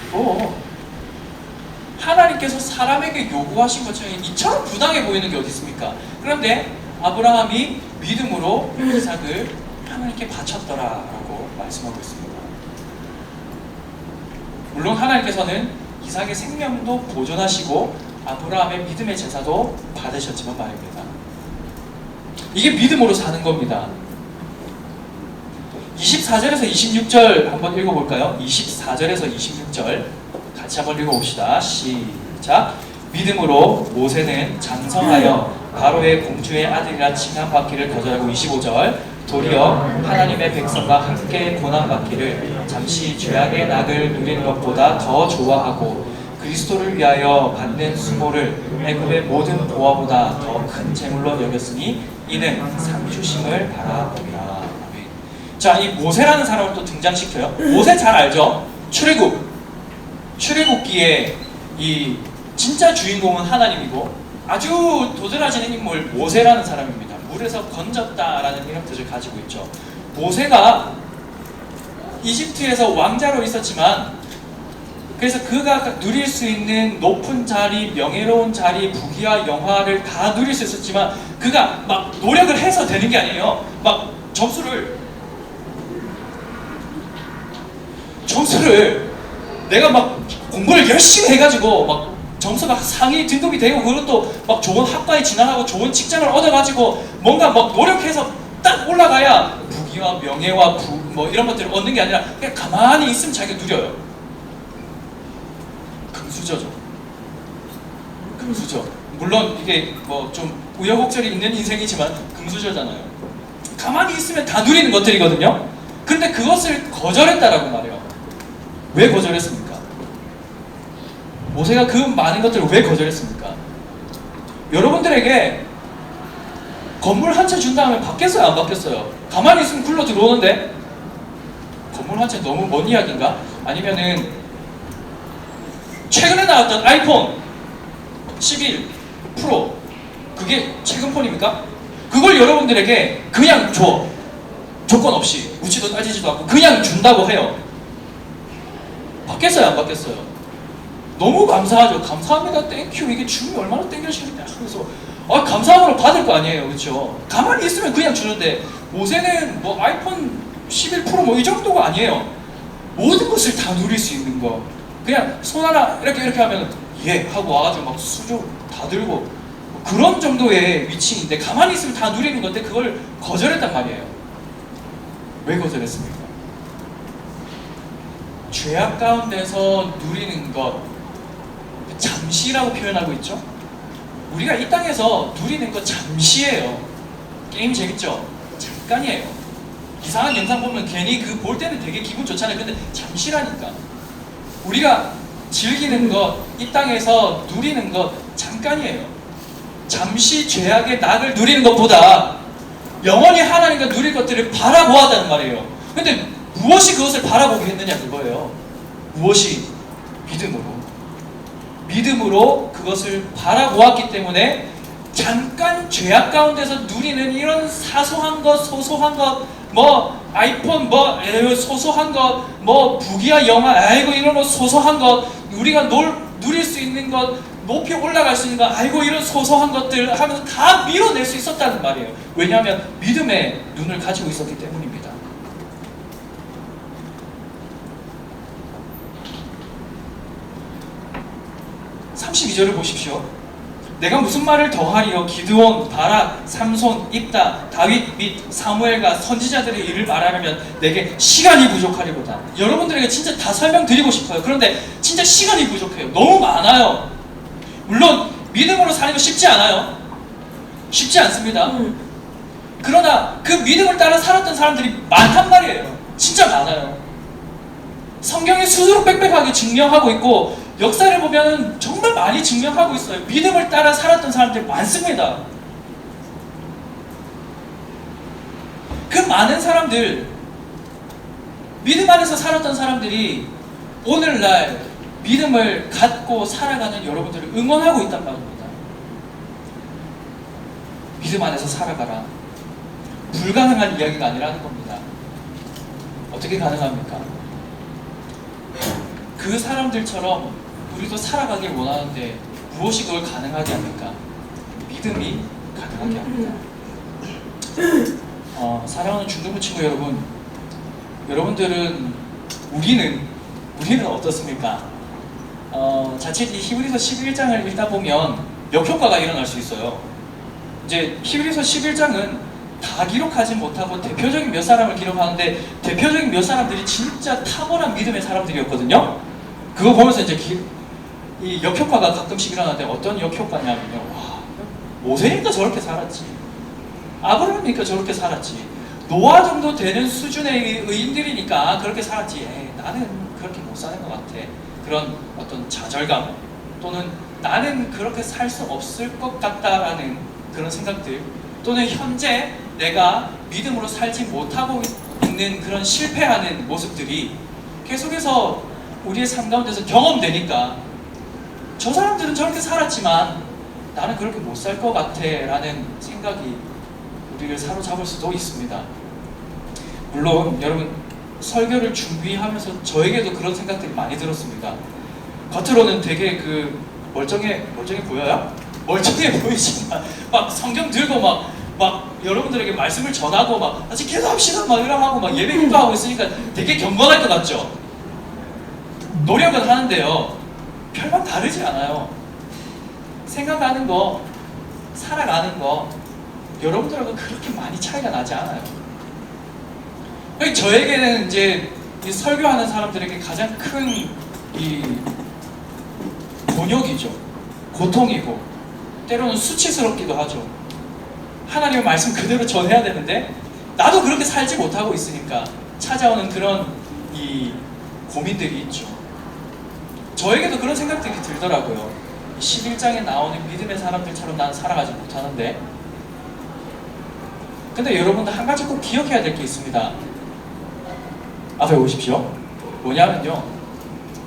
이거 하나님께서 사람에게 요구하신 것처럼 이처럼 부당해 보이는 게 어디 있습니까? 그런데 아브라함이 믿음으로 이삭을 하나님께 바쳤더라라고 말씀하고 있습니다. 물론 하나님께서는 이삭의 생명도 보존하시고 아브라함의 믿음의 제사도 받으셨지만 말입니다. 이게 믿음으로 사는 겁니다. 24절에서 26절 한번 읽어볼까요? 24절에서 26절 같이 한번 읽어봅시다. 시작. 믿음으로 모세는 장성하여 바로의 공주의 아들이라 칭함받기를 거절하고 25절 도리어 하나님의 백성과 함께 고난받기를 잠시 죄악의 낙을 누리는 것보다 더 좋아하고 그리스도를 위하여 받는 수모를 애굽의 모든 보화보다 더 큰 재물로 여겼으니 이는 상 주심을 바라보리라. 자, 이 모세라는 사람을 또 등장시켜요. 모세 잘 알죠? 출애굽기에 이 진짜 주인공은 하나님이고 아주 도드라지는 인물 모세라는 사람입니다. 물에서 건졌다라는 이런 뜻을 가지고 있죠. 모세가 이집트에서 왕자로 있었지만 그래서 그가 누릴 수 있는 높은 자리, 명예로운 자리, 부귀와 영화를 다 누릴 수 있었지만 그가 막 노력을 해서 되는 게 아니에요. 막 점수를 내가 막 공부를 열심히 해가지고 막 점수가 상위 등급이 되고 그것도 막 좋은 학과에 진학하고 좋은 직장을 얻어가지고 뭔가 막 노력해서 딱 올라가야 부귀와 명예와 뭐 이런 것들을 얻는 게 아니라 그냥 가만히 있으면 자기가 누려요. 금수저. 물론 이게 뭐 좀 우여곡절이 있는 인생이지만 금수저잖아요. 가만히 있으면 다 누리는 것들이거든요. 근데 그것을 거절했다라고 말해요. 왜 거절했습니까? 모세가 그 많은 것들을 왜 거절했습니까? 여러분들에게 건물 한 채 준 다음에 받겠어요? 안 받겠어요? 가만히 있으면 굴러 들어오는데 건물 한 채 너무 먼 이야기인가? 아니면은 최근에 나왔던 아이폰 11 프로 그게 최근 폰입니까? 그걸 여러분들에게 그냥 줘. 조건 없이 묻지도 따지지도 않고 그냥 준다고 해요. 받겠어요? 안 받겠어요? 너무 감사하죠. 감사합니다. 땡큐. 이게 주면 얼마나 땡겨지겠냐. 그래서 감사함으로 받을 거 아니에요. 그렇죠? 가만히 있으면 그냥 주는데 모세는 뭐 아이폰 11 프로 뭐 이 정도가 아니에요. 모든 것을 다 누릴 수 있는 거. 그냥 손 하나 이렇게 하면 예 하고 와가지고 막 수저 다 들고 뭐 그런 정도의 위치인데 가만히 있으면 다 누리는 건데 그걸 거절했단 말이에요. 왜 거절했습니까? 죄악 가운데서 누리는 것 잠시라고 표현하고 있죠. 우리가 이 땅에서 누리는 것 잠시예요. 게임 재밌죠? 잠깐이에요. 이상한 영상 보면 괜히 그 볼 때는 되게 기분 좋잖아요. 근데 잠시라니까. 우리가 즐기는 것, 이 땅에서 누리는 것 잠깐이에요. 잠시 죄악의 낙을 누리는 것보다 영원히 하나님과 누릴 것들을 바라보았다는 말이에요. 근데 무엇이 그것을 바라보게 했느냐 그거예요. 무엇이? 믿음으로 그것을 바라보았기 때문에 잠깐 죄악 가운데서 누리는 이런 사소한 것, 소소한 것, 뭐 아이폰, 뭐 소소한 것, 뭐 부기야 영화, 아이고 이런 거 소소한 것, 우리가 누릴 수 있는 것, 높이 올라갈 수 있는 것, 아이고 이런 소소한 것들 하면서 다 밀어낼 수 있었다는 말이에요. 왜냐하면 믿음의 눈을 가지고 있었기 때문입니다. (32절을) 보십시오. 내가 무슨 말을 더하리요? 기드온, 바락, 삼손, 입다, 다윗 및 사무엘과 선지자들의 일을 말하려면 내게 시간이 부족하리로다. 여러분들에게 진짜 다 설명드리고 싶어요. 그런데 진짜 시간이 부족해요. 너무 많아요. 물론 믿음으로 사는 거 쉽지 않아요. 쉽지 않습니다. 그러나 그 믿음을 따라 살았던 사람들이 많단 말이에요. 진짜 많아요. 성경이 스스로 빽빽하게 증명하고 있고 역사를 보면 정말 많이 증명하고 있어요. 믿음을 따라 살았던 사람들 많습니다. 그 많은 사람들, 믿음 안에서 살았던 사람들이 오늘날 믿음을 갖고 살아가는 여러분들을 응원하고 있단 말입니다. 믿음 안에서 살아가라. 불가능한 이야기가 아니라는 겁니다. 어떻게 가능합니까? 그 사람들처럼 우리도 살아가길 원하는데 무엇이 그걸 가능하게 합니까? 믿음이 가능하게 합니다. 사랑하는 중등부 친구 여러분, 여러분들은 우리는 어떻습니까? 자칫 이 히브리서 11장을 읽다 보면 역효과가 일어날 수 있어요. 이제 히브리서 11장은 다 기록하지 못하고 대표적인 몇 사람을 기록하는데 대표적인 몇 사람들이 진짜 탁월한 믿음의 사람들이었거든요. 그거 보면서 이제 이 역효과가 가끔씩 일어나는데 어떤 역효과냐면요. 와, 모세니까 저렇게 살았지. 아브라함이니까 저렇게 살았지. 노아 정도 되는 수준의 의인들이니까 그렇게 살았지. 에이, 나는 그렇게 못 사는 것 같아. 그런 어떤 좌절감 또는 나는 그렇게 살 수 없을 것 같다라는 그런 생각들 또는 현재 내가 믿음으로 살지 못하고 있는 그런 실패하는 모습들이 계속해서 우리의 삶 가운데서 경험되니까 저 사람들은 저렇게 살았지만 나는 그렇게 못 살 것 같아 라는 생각이 우리를 사로잡을 수도 있습니다. 물론 여러분 설교를 준비하면서 저에게도 그런 생각들이 많이 들었습니다. 겉으로는 되게 멀쩡해 보여요? 멀쩡해 보이지만 막 성경 들고 막 여러분들에게 말씀을 전하고 막 아직 기도합시다 막 이러고 하고 막 예배 기도하고 있으니까 되게 경건할 것 같죠? 노력은 하는데요. 별반 다르지 않아요. 생각하는 거, 살아가는 거 여러분들하고 그렇게 많이 차이가 나지 않아요. 저에게는 이제 이 설교하는 사람들에게 가장 큰 이 곤욕이죠. 고통이고 때로는 수치스럽기도 하죠. 하나님의 말씀 그대로 전해야 되는데 나도 그렇게 살지 못하고 있으니까 찾아오는 그런 이 고민들이 있죠. 저에게도 그런 생각들이 들더라고요. 11장에 나오는 믿음의 사람들처럼 나는 살아가지 못하는데. 근데 여러분들 한 가지 꼭 기억해야 될 게 있습니다. 앞에 보십시오. 뭐냐면요,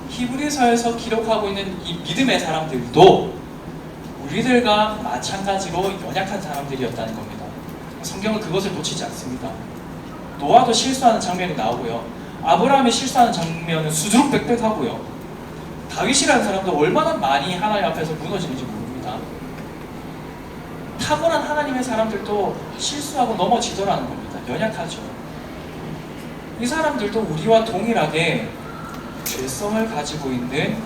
히브리서에서 기록하고 있는 이 믿음의 사람들도 우리들과 마찬가지로 연약한 사람들이었다는 겁니다. 성경은 그것을 놓치지 않습니다. 노아도 실수하는 장면이 나오고요, 아브라함이 실수하는 장면은 수두룩백백하고요, 다윗이라는 사람도 얼마나 많이 하나님 앞에서 무너지는지 모릅니다. 탁월한 하나님의 사람들도 실수하고 넘어지더라는 겁니다. 연약하죠. 이 사람들도 우리와 동일하게 죄성을 가지고 있는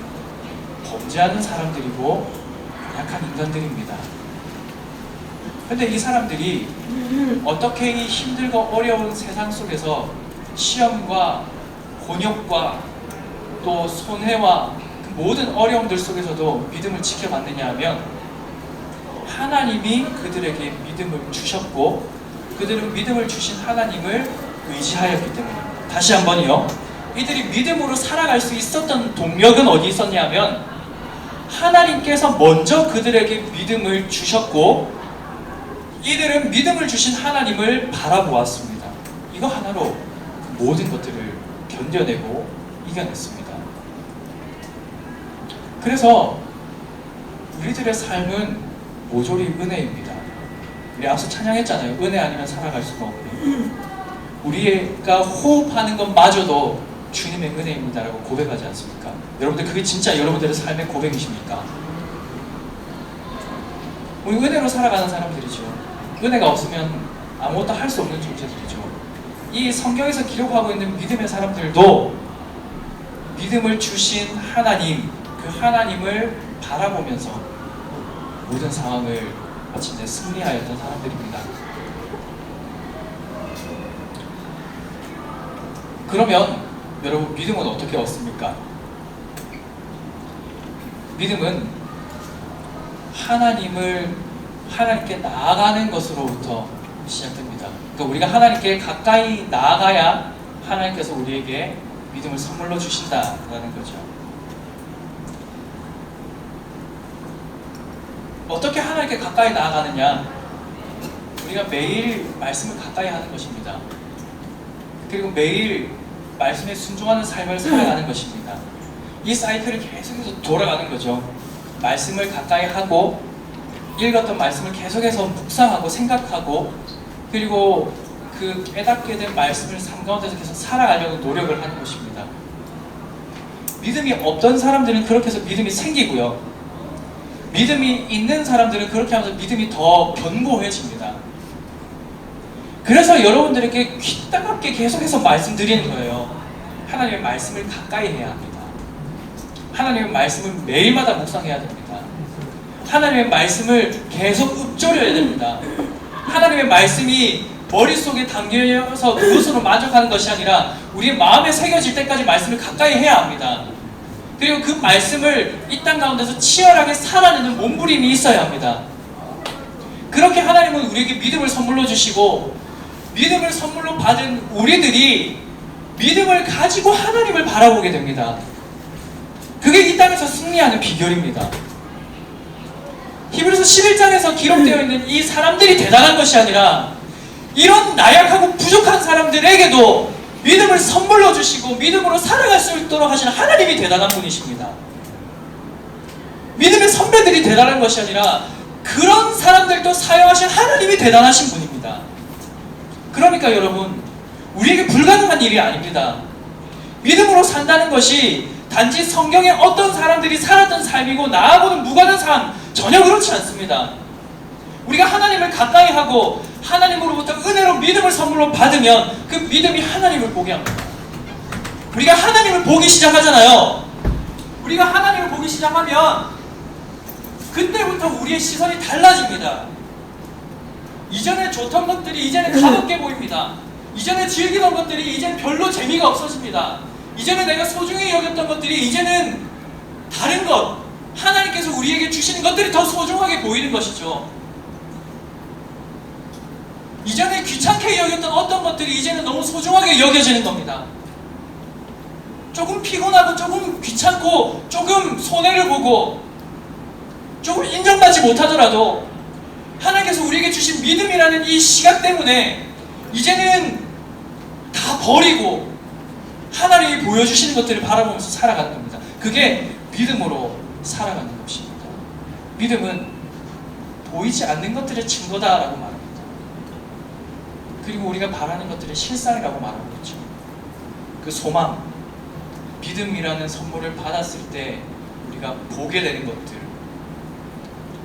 범죄하는 사람들이고 연약한 인간들입니다. 근데 이 사람들이 어떻게 이 힘들고 어려운 세상 속에서 시험과 곤욕과 또 손해와 그 모든 어려움들 속에서도 믿음을 지켜봤느냐 하면 하나님이 그들에게 믿음을 주셨고 그들은 믿음을 주신 하나님을 의지하였기 때문입니다. 다시 한번요. 이들이 믿음으로 살아갈 수 있었던 동력은 어디 있었냐면 하나님께서 먼저 그들에게 믿음을 주셨고 이들은 믿음을 주신 하나님을 바라보았습니다. 이거 하나로 모든 것들을 견뎌내고 이겨냈습니다. 그래서 우리들의 삶은 모조리 은혜입니다. 우리 앞서 찬양했잖아요. 은혜 아니면 살아갈 수가 없네. 우리가 호흡하는 것마저도 주님의 은혜입니다라고 고백하지 않습니까? 여러분들 그게 진짜 여러분들의 삶의 고백이십니까? 우리 은혜로 살아가는 사람들이죠. 은혜가 없으면 아무것도 할 수 없는 존재들이죠. 이 성경에서 기록하고 있는 믿음의 사람들도 믿음을 주신 하나님, 그 하나님을 바라보면서 모든 상황을 마침내 승리하였던 사람들입니다. 그러면 여러분 믿음은 어떻게 얻습니까? 믿음은 하나님께 나아가는 것으로부터 시작됩니다. 그러니까 우리가 하나님께 가까이 나아가야 하나님께서 우리에게 믿음을 선물로 주신다라는 거죠. 어떻게 하나님께 가까이 나아가느냐? 우리가 매일 말씀을 가까이 하는 것입니다. 그리고 매일 말씀에 순종하는 삶을 살아가는 것입니다. 이 사이클을 계속해서 돌아가는 거죠. 말씀을 가까이 하고 읽었던 말씀을 계속해서 묵상하고 생각하고 그리고 그 깨닫게 된 말씀을 삶 가운데서 계속 살아가려고 노력을 하는 것입니다. 믿음이 없던 사람들은 그렇게 해서 믿음이 생기고요. 믿음이 있는 사람들은 그렇게 하면서 믿음이 더 견고해집니다. 그래서 여러분들에게 귀 따갑게 계속해서 말씀드리는 거예요. 하나님의 말씀을 가까이 해야 합니다. 하나님의 말씀을 매일마다 묵상해야 됩니다. 하나님의 말씀을 계속 읊조려야 됩니다. 하나님의 말씀이 머릿속에 담겨서 그것으로 만족하는 것이 아니라 우리의 마음에 새겨질 때까지 말씀을 가까이 해야 합니다. 그리고 그 말씀을 이 땅 가운데서 치열하게 살아내는 몸부림이 있어야 합니다. 그렇게 하나님은 우리에게 믿음을 선물로 주시고 믿음을 선물로 받은 우리들이 믿음을 가지고 하나님을 바라보게 됩니다. 그게 이 땅에서 승리하는 비결입니다. 히브리서 11장에서 기록되어 있는 이 사람들이 대단한 것이 아니라 이런 나약하고 부족한 사람들에게도 믿음을 선물로 주시고 믿음으로 살아갈 수 있도록 하시는 하나님이 대단한 분이십니다. 믿음의 선배들이 대단한 것이 아니라 그런 사람들도 사용하신 하나님이 대단하신 분입니다. 그러니까 여러분, 우리에게 불가능한 일이 아닙니다. 믿음으로 산다는 것이 단지 성경에 어떤 사람들이 살았던 삶이고 나하고는 무관한 삶, 전혀 그렇지 않습니다. 우리가 하나님을 가까이 하고 하나님으로부터 은혜로 믿음을 선물로 받으면 그 믿음이 하나님을 보게 합니다. 우리가 하나님을 보기 시작하잖아요. 우리가 하나님을 보기 시작하면 그때부터 우리의 시선이 달라집니다. 이전에 좋던 것들이 이제는 가볍게 보입니다. 이전에 즐기던 것들이 이제는 별로 재미가 없어집니다. 이전에 내가 소중히 여겼던 것들이 이제는 다른 것, 하나님께서 우리에게 주시는 것들이 더 소중하게 보이는 것이죠. 이전에 귀찮게 여겼던 어떤 것들이 이제는 너무 소중하게 여겨지는 겁니다. 조금 피곤하고 조금 귀찮고 조금 손해를 보고 조금 인정받지 못하더라도 하나님께서 우리에게 주신 믿음이라는 이 시각 때문에 이제는 다 버리고 하나님이 보여주시는 것들을 바라보면서 살아가는 겁니다. 그게 믿음으로 살아가는 것입니다. 믿음은 보이지 않는 것들의 증거다라고 말합니다. 그리고 우리가 바라는 것들의 실상이라고 말하고 있죠. 그 소망, 믿음이라는 선물을 받았을 때 우리가 보게 되는 것들,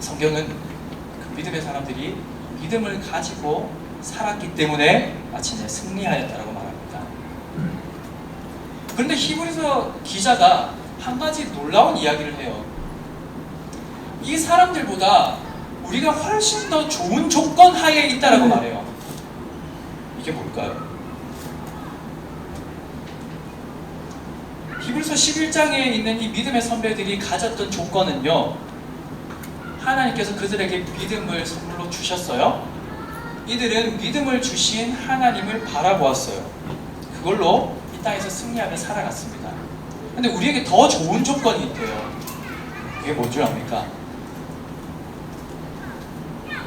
성경은 그 믿음의 사람들이 믿음을 가지고 살았기 때문에 마침내 승리하였다라고 말합니다. 그런데 히브리서 기자가 한 가지 놀라운 이야기를 해요. 이 사람들보다 우리가 훨씬 더 좋은 조건 하에 있다라고 말해요. 이게 뭘까요? 히브리서 11장에 있는 이 믿음의 선배들이 가졌던 조건은요, 하나님께서 그들에게 믿음을 선물로 주셨어요. 이들은 믿음을 주신 하나님을 바라보았어요. 그걸로 이 이 땅에서 승리하며 살아갔습니다. 근데 우리에게 더 좋은 조건이 있대요. 그게 뭔 줄 압니까?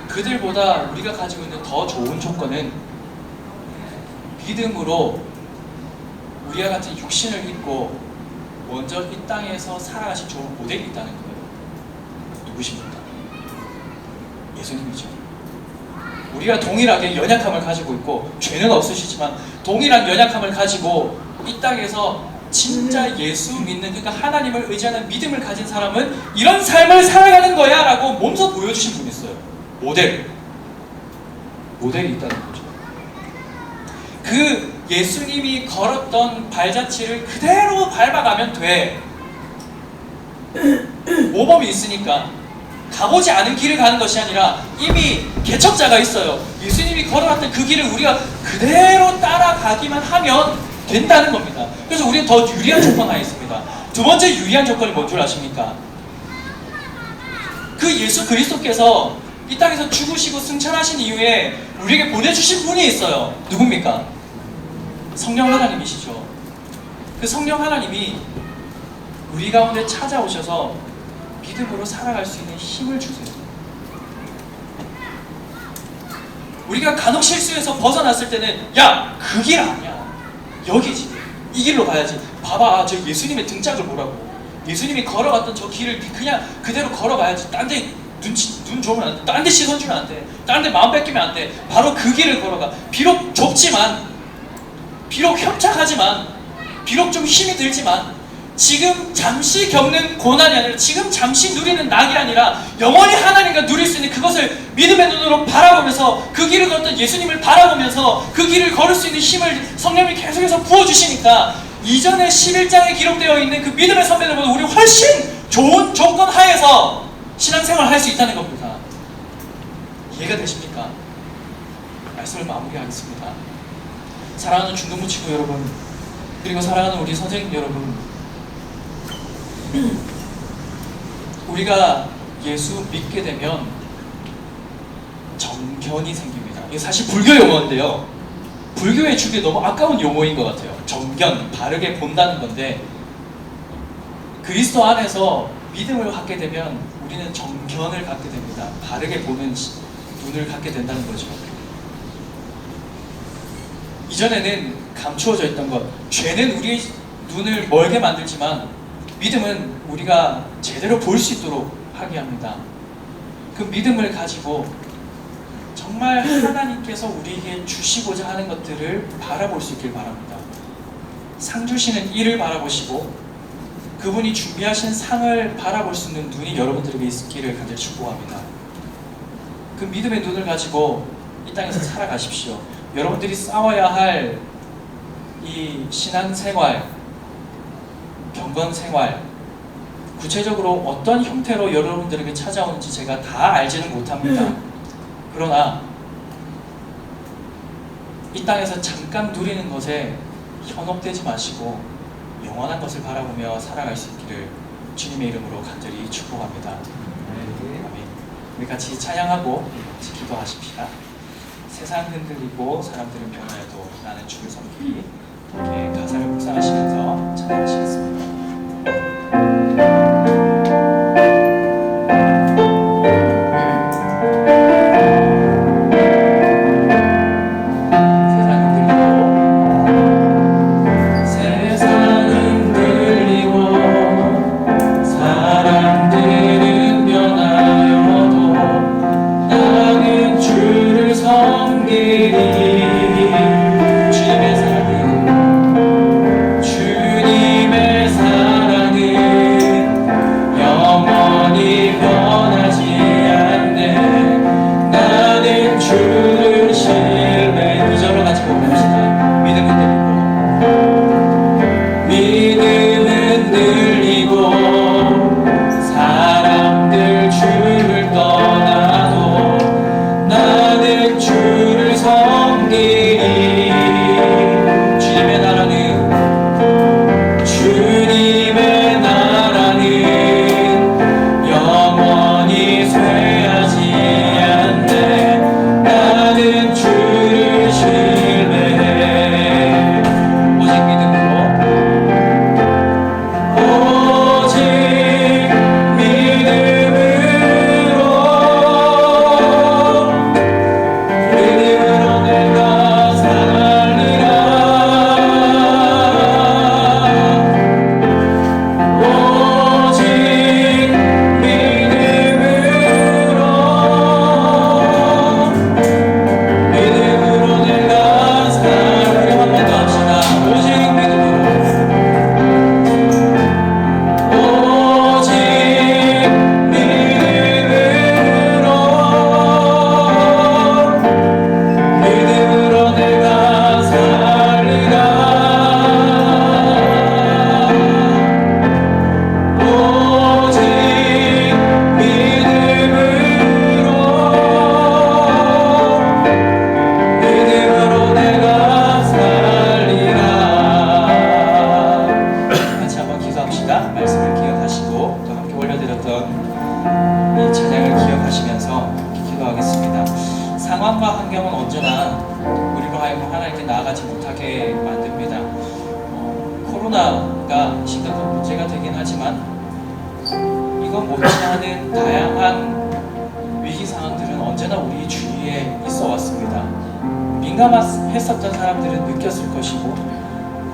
그들보다 우리가 가지고 있는 더 좋은 조건은 믿음으로 우리와 같은 육신을 입고 먼저 이 땅에서 살아가신 좋은 모델이 있다는 거예요. 누구십니까? 예수님이죠. 우리가 동일하게 연약함을 가지고 있고 죄는 없으시지만 동일한 연약함을 가지고 이 땅에서 진짜 예수 믿는, 그러니까 하나님을 의지하는 믿음을 가진 사람은 이런 삶을 살아가는 거야 라고 몸소 보여주신 분이 있어요. 모델이 있다는 거죠. 그 예수님이 걸었던 발자취를 그대로 밟아가면 돼. 모범이 있으니까 가보지 않은 길을 가는 것이 아니라 이미 개척자가 있어요. 예수님이 걸어갔던 그 길을 우리가 그대로 따라가기만 하면 된다는 겁니다. 그래서 우리는 더 유리한 조건 하나 있습니다. 두 번째 유리한 조건이 뭔 줄 아십니까? 그 예수 그리스도께서 이 땅에서 죽으시고 승천하신 이후에 우리에게 보내주신 분이 있어요. 누굽니까? 성령 하나님이시죠. 그 성령 하나님이 우리 가운데 찾아오셔서 믿음으로 살아갈 수 있는 힘을 주세요. 우리가 간혹 실수해서 벗어났을 때는 야, 그 길 아니야. 여기지. 이 길로 가야지. 봐봐, 저 예수님의 등짝을 보라고. 예수님이 걸어갔던 저 길을 그냥 그대로 걸어가야지. 딴 데 눈 좋으면 안 돼. 딴 데 시선 주면 안 돼. 딴 데 마음 뺏기면 안 돼. 바로 그 길을 걸어가. 비록 좁지만, 비록 협착하지만, 비록 좀 힘이 들지만, 지금 잠시 겪는 고난이 아니라 지금 잠시 누리는 낙이 아니라 영원히 하나님과 누릴 수 있는 그것을 믿음의 눈으로 바라보면서 그 길을 걷던 예수님을 바라보면서 그 길을 걸을 수 있는 힘을 성령이 계속해서 부어주시니까 이전에 11장에 기록되어 있는 그 믿음의 선배들보다 우리 훨씬 좋은 조건 하에서 신앙생활을 할 수 있다는 겁니다. 이해가 되십니까? 말씀을 마무리하겠습니다. 사랑하는 중동부 친구 여러분, 그리고 사랑하는 우리 선생님 여러분, 우리가 예수 믿게 되면 정견이 생깁니다. 이게 사실 불교 용어인데요. 불교에 주기에 너무 아까운 용어인 것 같아요. 정견, 바르게 본다는 건데 그리스도 안에서 믿음을 갖게 되면 우리는 정견을 갖게 됩니다. 바르게 보는 눈을 갖게 된다는 거죠. 이전에는 감추어져 있던 것, 죄는 우리의 눈을 멀게 만들지만 믿음은 우리가 제대로 볼 수 있도록 하게 합니다. 그 믿음을 가지고 정말 하나님께서 우리에게 주시고자 하는 것들을 바라볼 수 있길 바랍니다. 상 주시는 이를 바라보시고 그분이 준비하신 상을 바라볼 수 있는 눈이 여러분들에게 있기를 간절히 축복합니다. 그 믿음의 눈을 가지고 이 땅에서 살아가십시오. 여러분들이 싸워야 할 이 신앙생활, 경건생활, 구체적으로 어떤 형태로 여러분들에게 찾아오는지 제가 다 알지는 못합니다. 그러나 이 땅에서 잠깐 누리는 것에 현혹되지 마시고 영원한 것을 바라보며 살아갈 수 있기를 주님의 이름으로 간절히 축복합니다. 아멘. 우리 같이 찬양하고 같이 기도하십시다. 세상 흔들리고 사람들은 변화해도 나는 주를 섬기리. 이렇게 가사를 묵상하시면서 찬양하시겠습니다. 주님의 상황과 환경은 언제나 우리로 하여금 하나님께 나아가지 못하게 만듭니다. 코로나가 심각한 문제가 되긴 하지만 이건 못지않은 다양한 위기 상황들은 언제나 우리 주위에 있어 왔습니다. 민감했었던 사람들은 느꼈을 것이고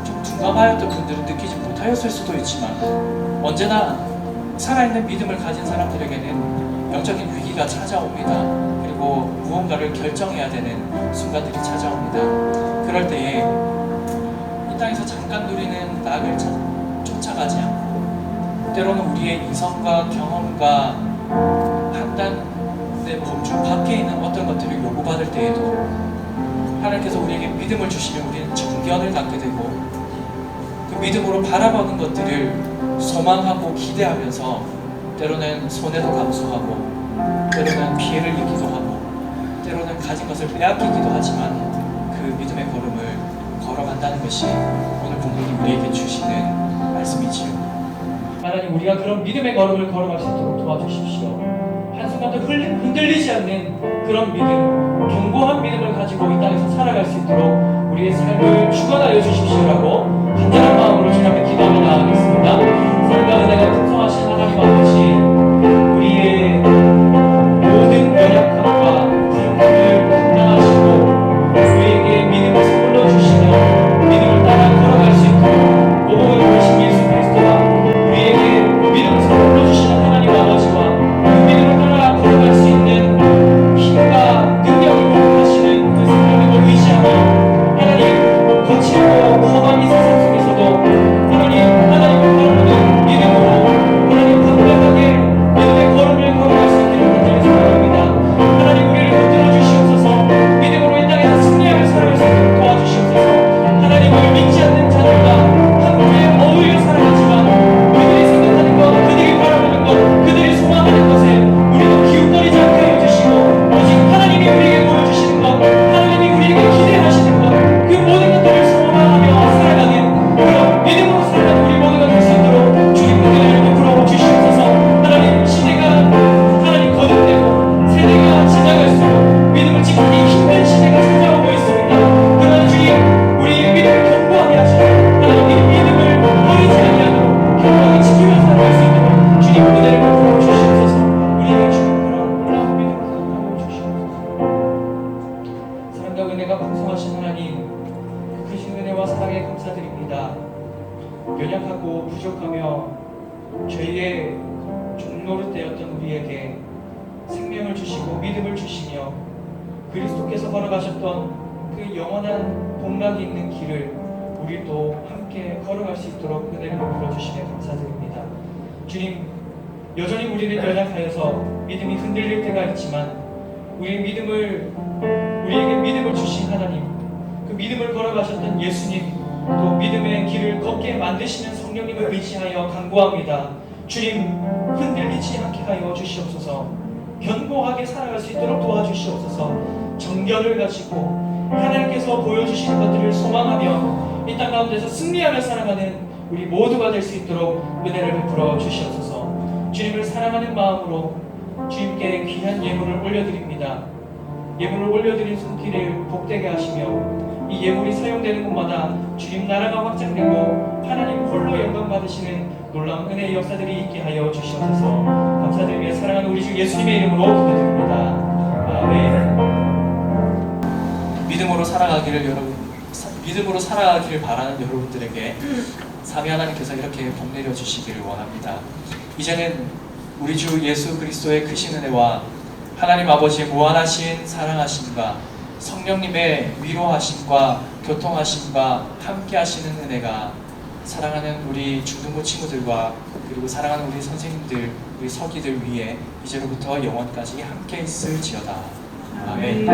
좀 둔감하였던 분들은 느끼지 못하였을 수도 있지만 언제나 살아있는 믿음을 가진 사람들에게는 영적인 위기가 찾아옵니다. 그리고 무언가를 결정해야 되는 순간들이 찾아옵니다. 그럴 때에 이 땅에서 잠깐 누리는 낙을 쫓아가지 않고 때로는 우리의 이성과 경험과 판단의 범주 밖에 있는 어떤 것들을 요구받을 때에도 하나님께서 우리에게 믿음을 주시면 우리는 정견을 갖게 되고 그 믿음으로 바라보는 것들을 소망하고 기대하면서 때로는 손해도 감수하고 때로는 피해를 입기도 하고 때로는 가진 것을 빼앗기기도 하지만 그 믿음의 걸음을 걸어간다는 것이 오늘 본문이 우리에게 주시는 말씀이지요. 하나님, 우리가 그런 믿음의 걸음을 걸어갈 수 있도록 도와주십시오. 한순간도 흔들리지 않는 그런 믿음, 견고한 믿음을 가지고 이 땅에서 살아갈 수 있도록 우리의 삶을 주관하여 주십시오라고 간절한 마음으로 주님 앞에 기도하며 나아가겠습니다. 사랑과 은혜가 풍성하신 하나님 아버지, 우리의 모든 연약함과 부족함을 감당하시고 우리에게 믿음을 선물로 주시며 믿음을 따라 걸어갈 수 있도록 모범을 보이신 예수 그리스도와 우리에게 믿음을 선물로 주시는 하나님 아버지와 그 믿음을 따라 걸어갈 수 있는 힘과 능력을 공급하시는 그 성령님을 의지하며 하나님, 거칠고 험한 이 세상 속에서도 하나님을 바라보는 믿음으로 하나님 담대하게 믿음의 걸음을 걸어갈 수 있기를 간절히 소원합니다. 하나님, 우리를 붙들어 주시옵소서. 믿음으로 이 땅에서 승리하며 살아갈 수 있도록 도와주시옵소서. 하나님을 믿지 않는 자들과 함께 어울려 살아가지만 우리들이 생각하는 것, 그들이 바라보는 것, 그들이 소망하는 것에 우리도 기웃거리지 않게 하여 주시고 오직 하나님이 우리에게 보여주시는 것, 하나님이 우리에게 기대하시는 것, 그 모든 것들을 소망하며 살아가는 그런 믿음으로 살아가는 우리 모두가 될 수 있도록 주님 은혜를 베풀어 주시옵소서. 하나님, 시대가 하나님 거듭되고 세대가 지나갈수록 믿음을 지키기 힘든 시대가 찾아오고 있습니다. 그러나 주님, 우리의 믿음을 견고하게 하시고 하나님, 이 믿음을 버리지 아니하도록 견고하게 지키며 살아갈 수 있도록 주님 은혜를 베풀어 주시옵소서. 우리에게 주는 그런 놀라운 믿음을 가득하여 주시옵소서. 사랑과 은혜가 풍성하신 하나님, 그 크신 은혜와 사랑에 감사드립니다. 연약하고 부족하며 죄의 종노릇되었던 우리에게 생명을 주시고 믿음을 주시며 그리스도께서 걸어가셨던 그 영원한 복락이 있는 길을 우리도 함께 걸어갈 수 있도록 은혜를 베풀어 주시며 감사드립니다. 주님, 여전히 우리는 연약하여서 믿음이 흔들릴 때가 있지만 우리에게 믿음을 주신 하나님, 그 믿음을 걸어가셨던 예수님, 또 믿음의 길을 걷게 만드시는 성령님을 의지하여 간구합니다. 주님, 흔들리지 않게 하여 주시옵소서. 견고하게 살아갈 수 있도록 도와주시옵소서. 정견을 가지고 하나님께서 보여주시는 것들을 소망하며 이 땅 가운데서 승리하며 살아가는 우리 모두가 될 수 있도록 은혜를 베풀어 주시옵소서. 주님을 사랑하는 마음으로 주님께 귀한 예물을 올려드립니다. 예물을 올려드린 손길을 복되게 하시며 이 예물이 사용되는 곳마다 주님 나라가 확장되고 하나님 홀로 영광 받으시는 놀라운 은혜의 역사들이 있게 하여 주시옵소서. 감사드리며 사랑하는 우리 주 예수님의 이름으로 기도드립니다. 아멘. 믿음으로 살아가기를 바라는 여러분들에게 삼위 하나님께서 이렇게 복 내려 주시기를 원합니다. 이제는 우리 주 예수 그리스도의 크신 은혜와 하나님 아버지의 무한하신 사랑하심과 성령님의 위로하심과 교통하심과 함께하시는 은혜가 사랑하는 우리 중등부 친구들과 그리고 사랑하는 우리 선생님들, 우리 서기들 위에 이제로부터 영원까지 함께 있을지어다. 아멘.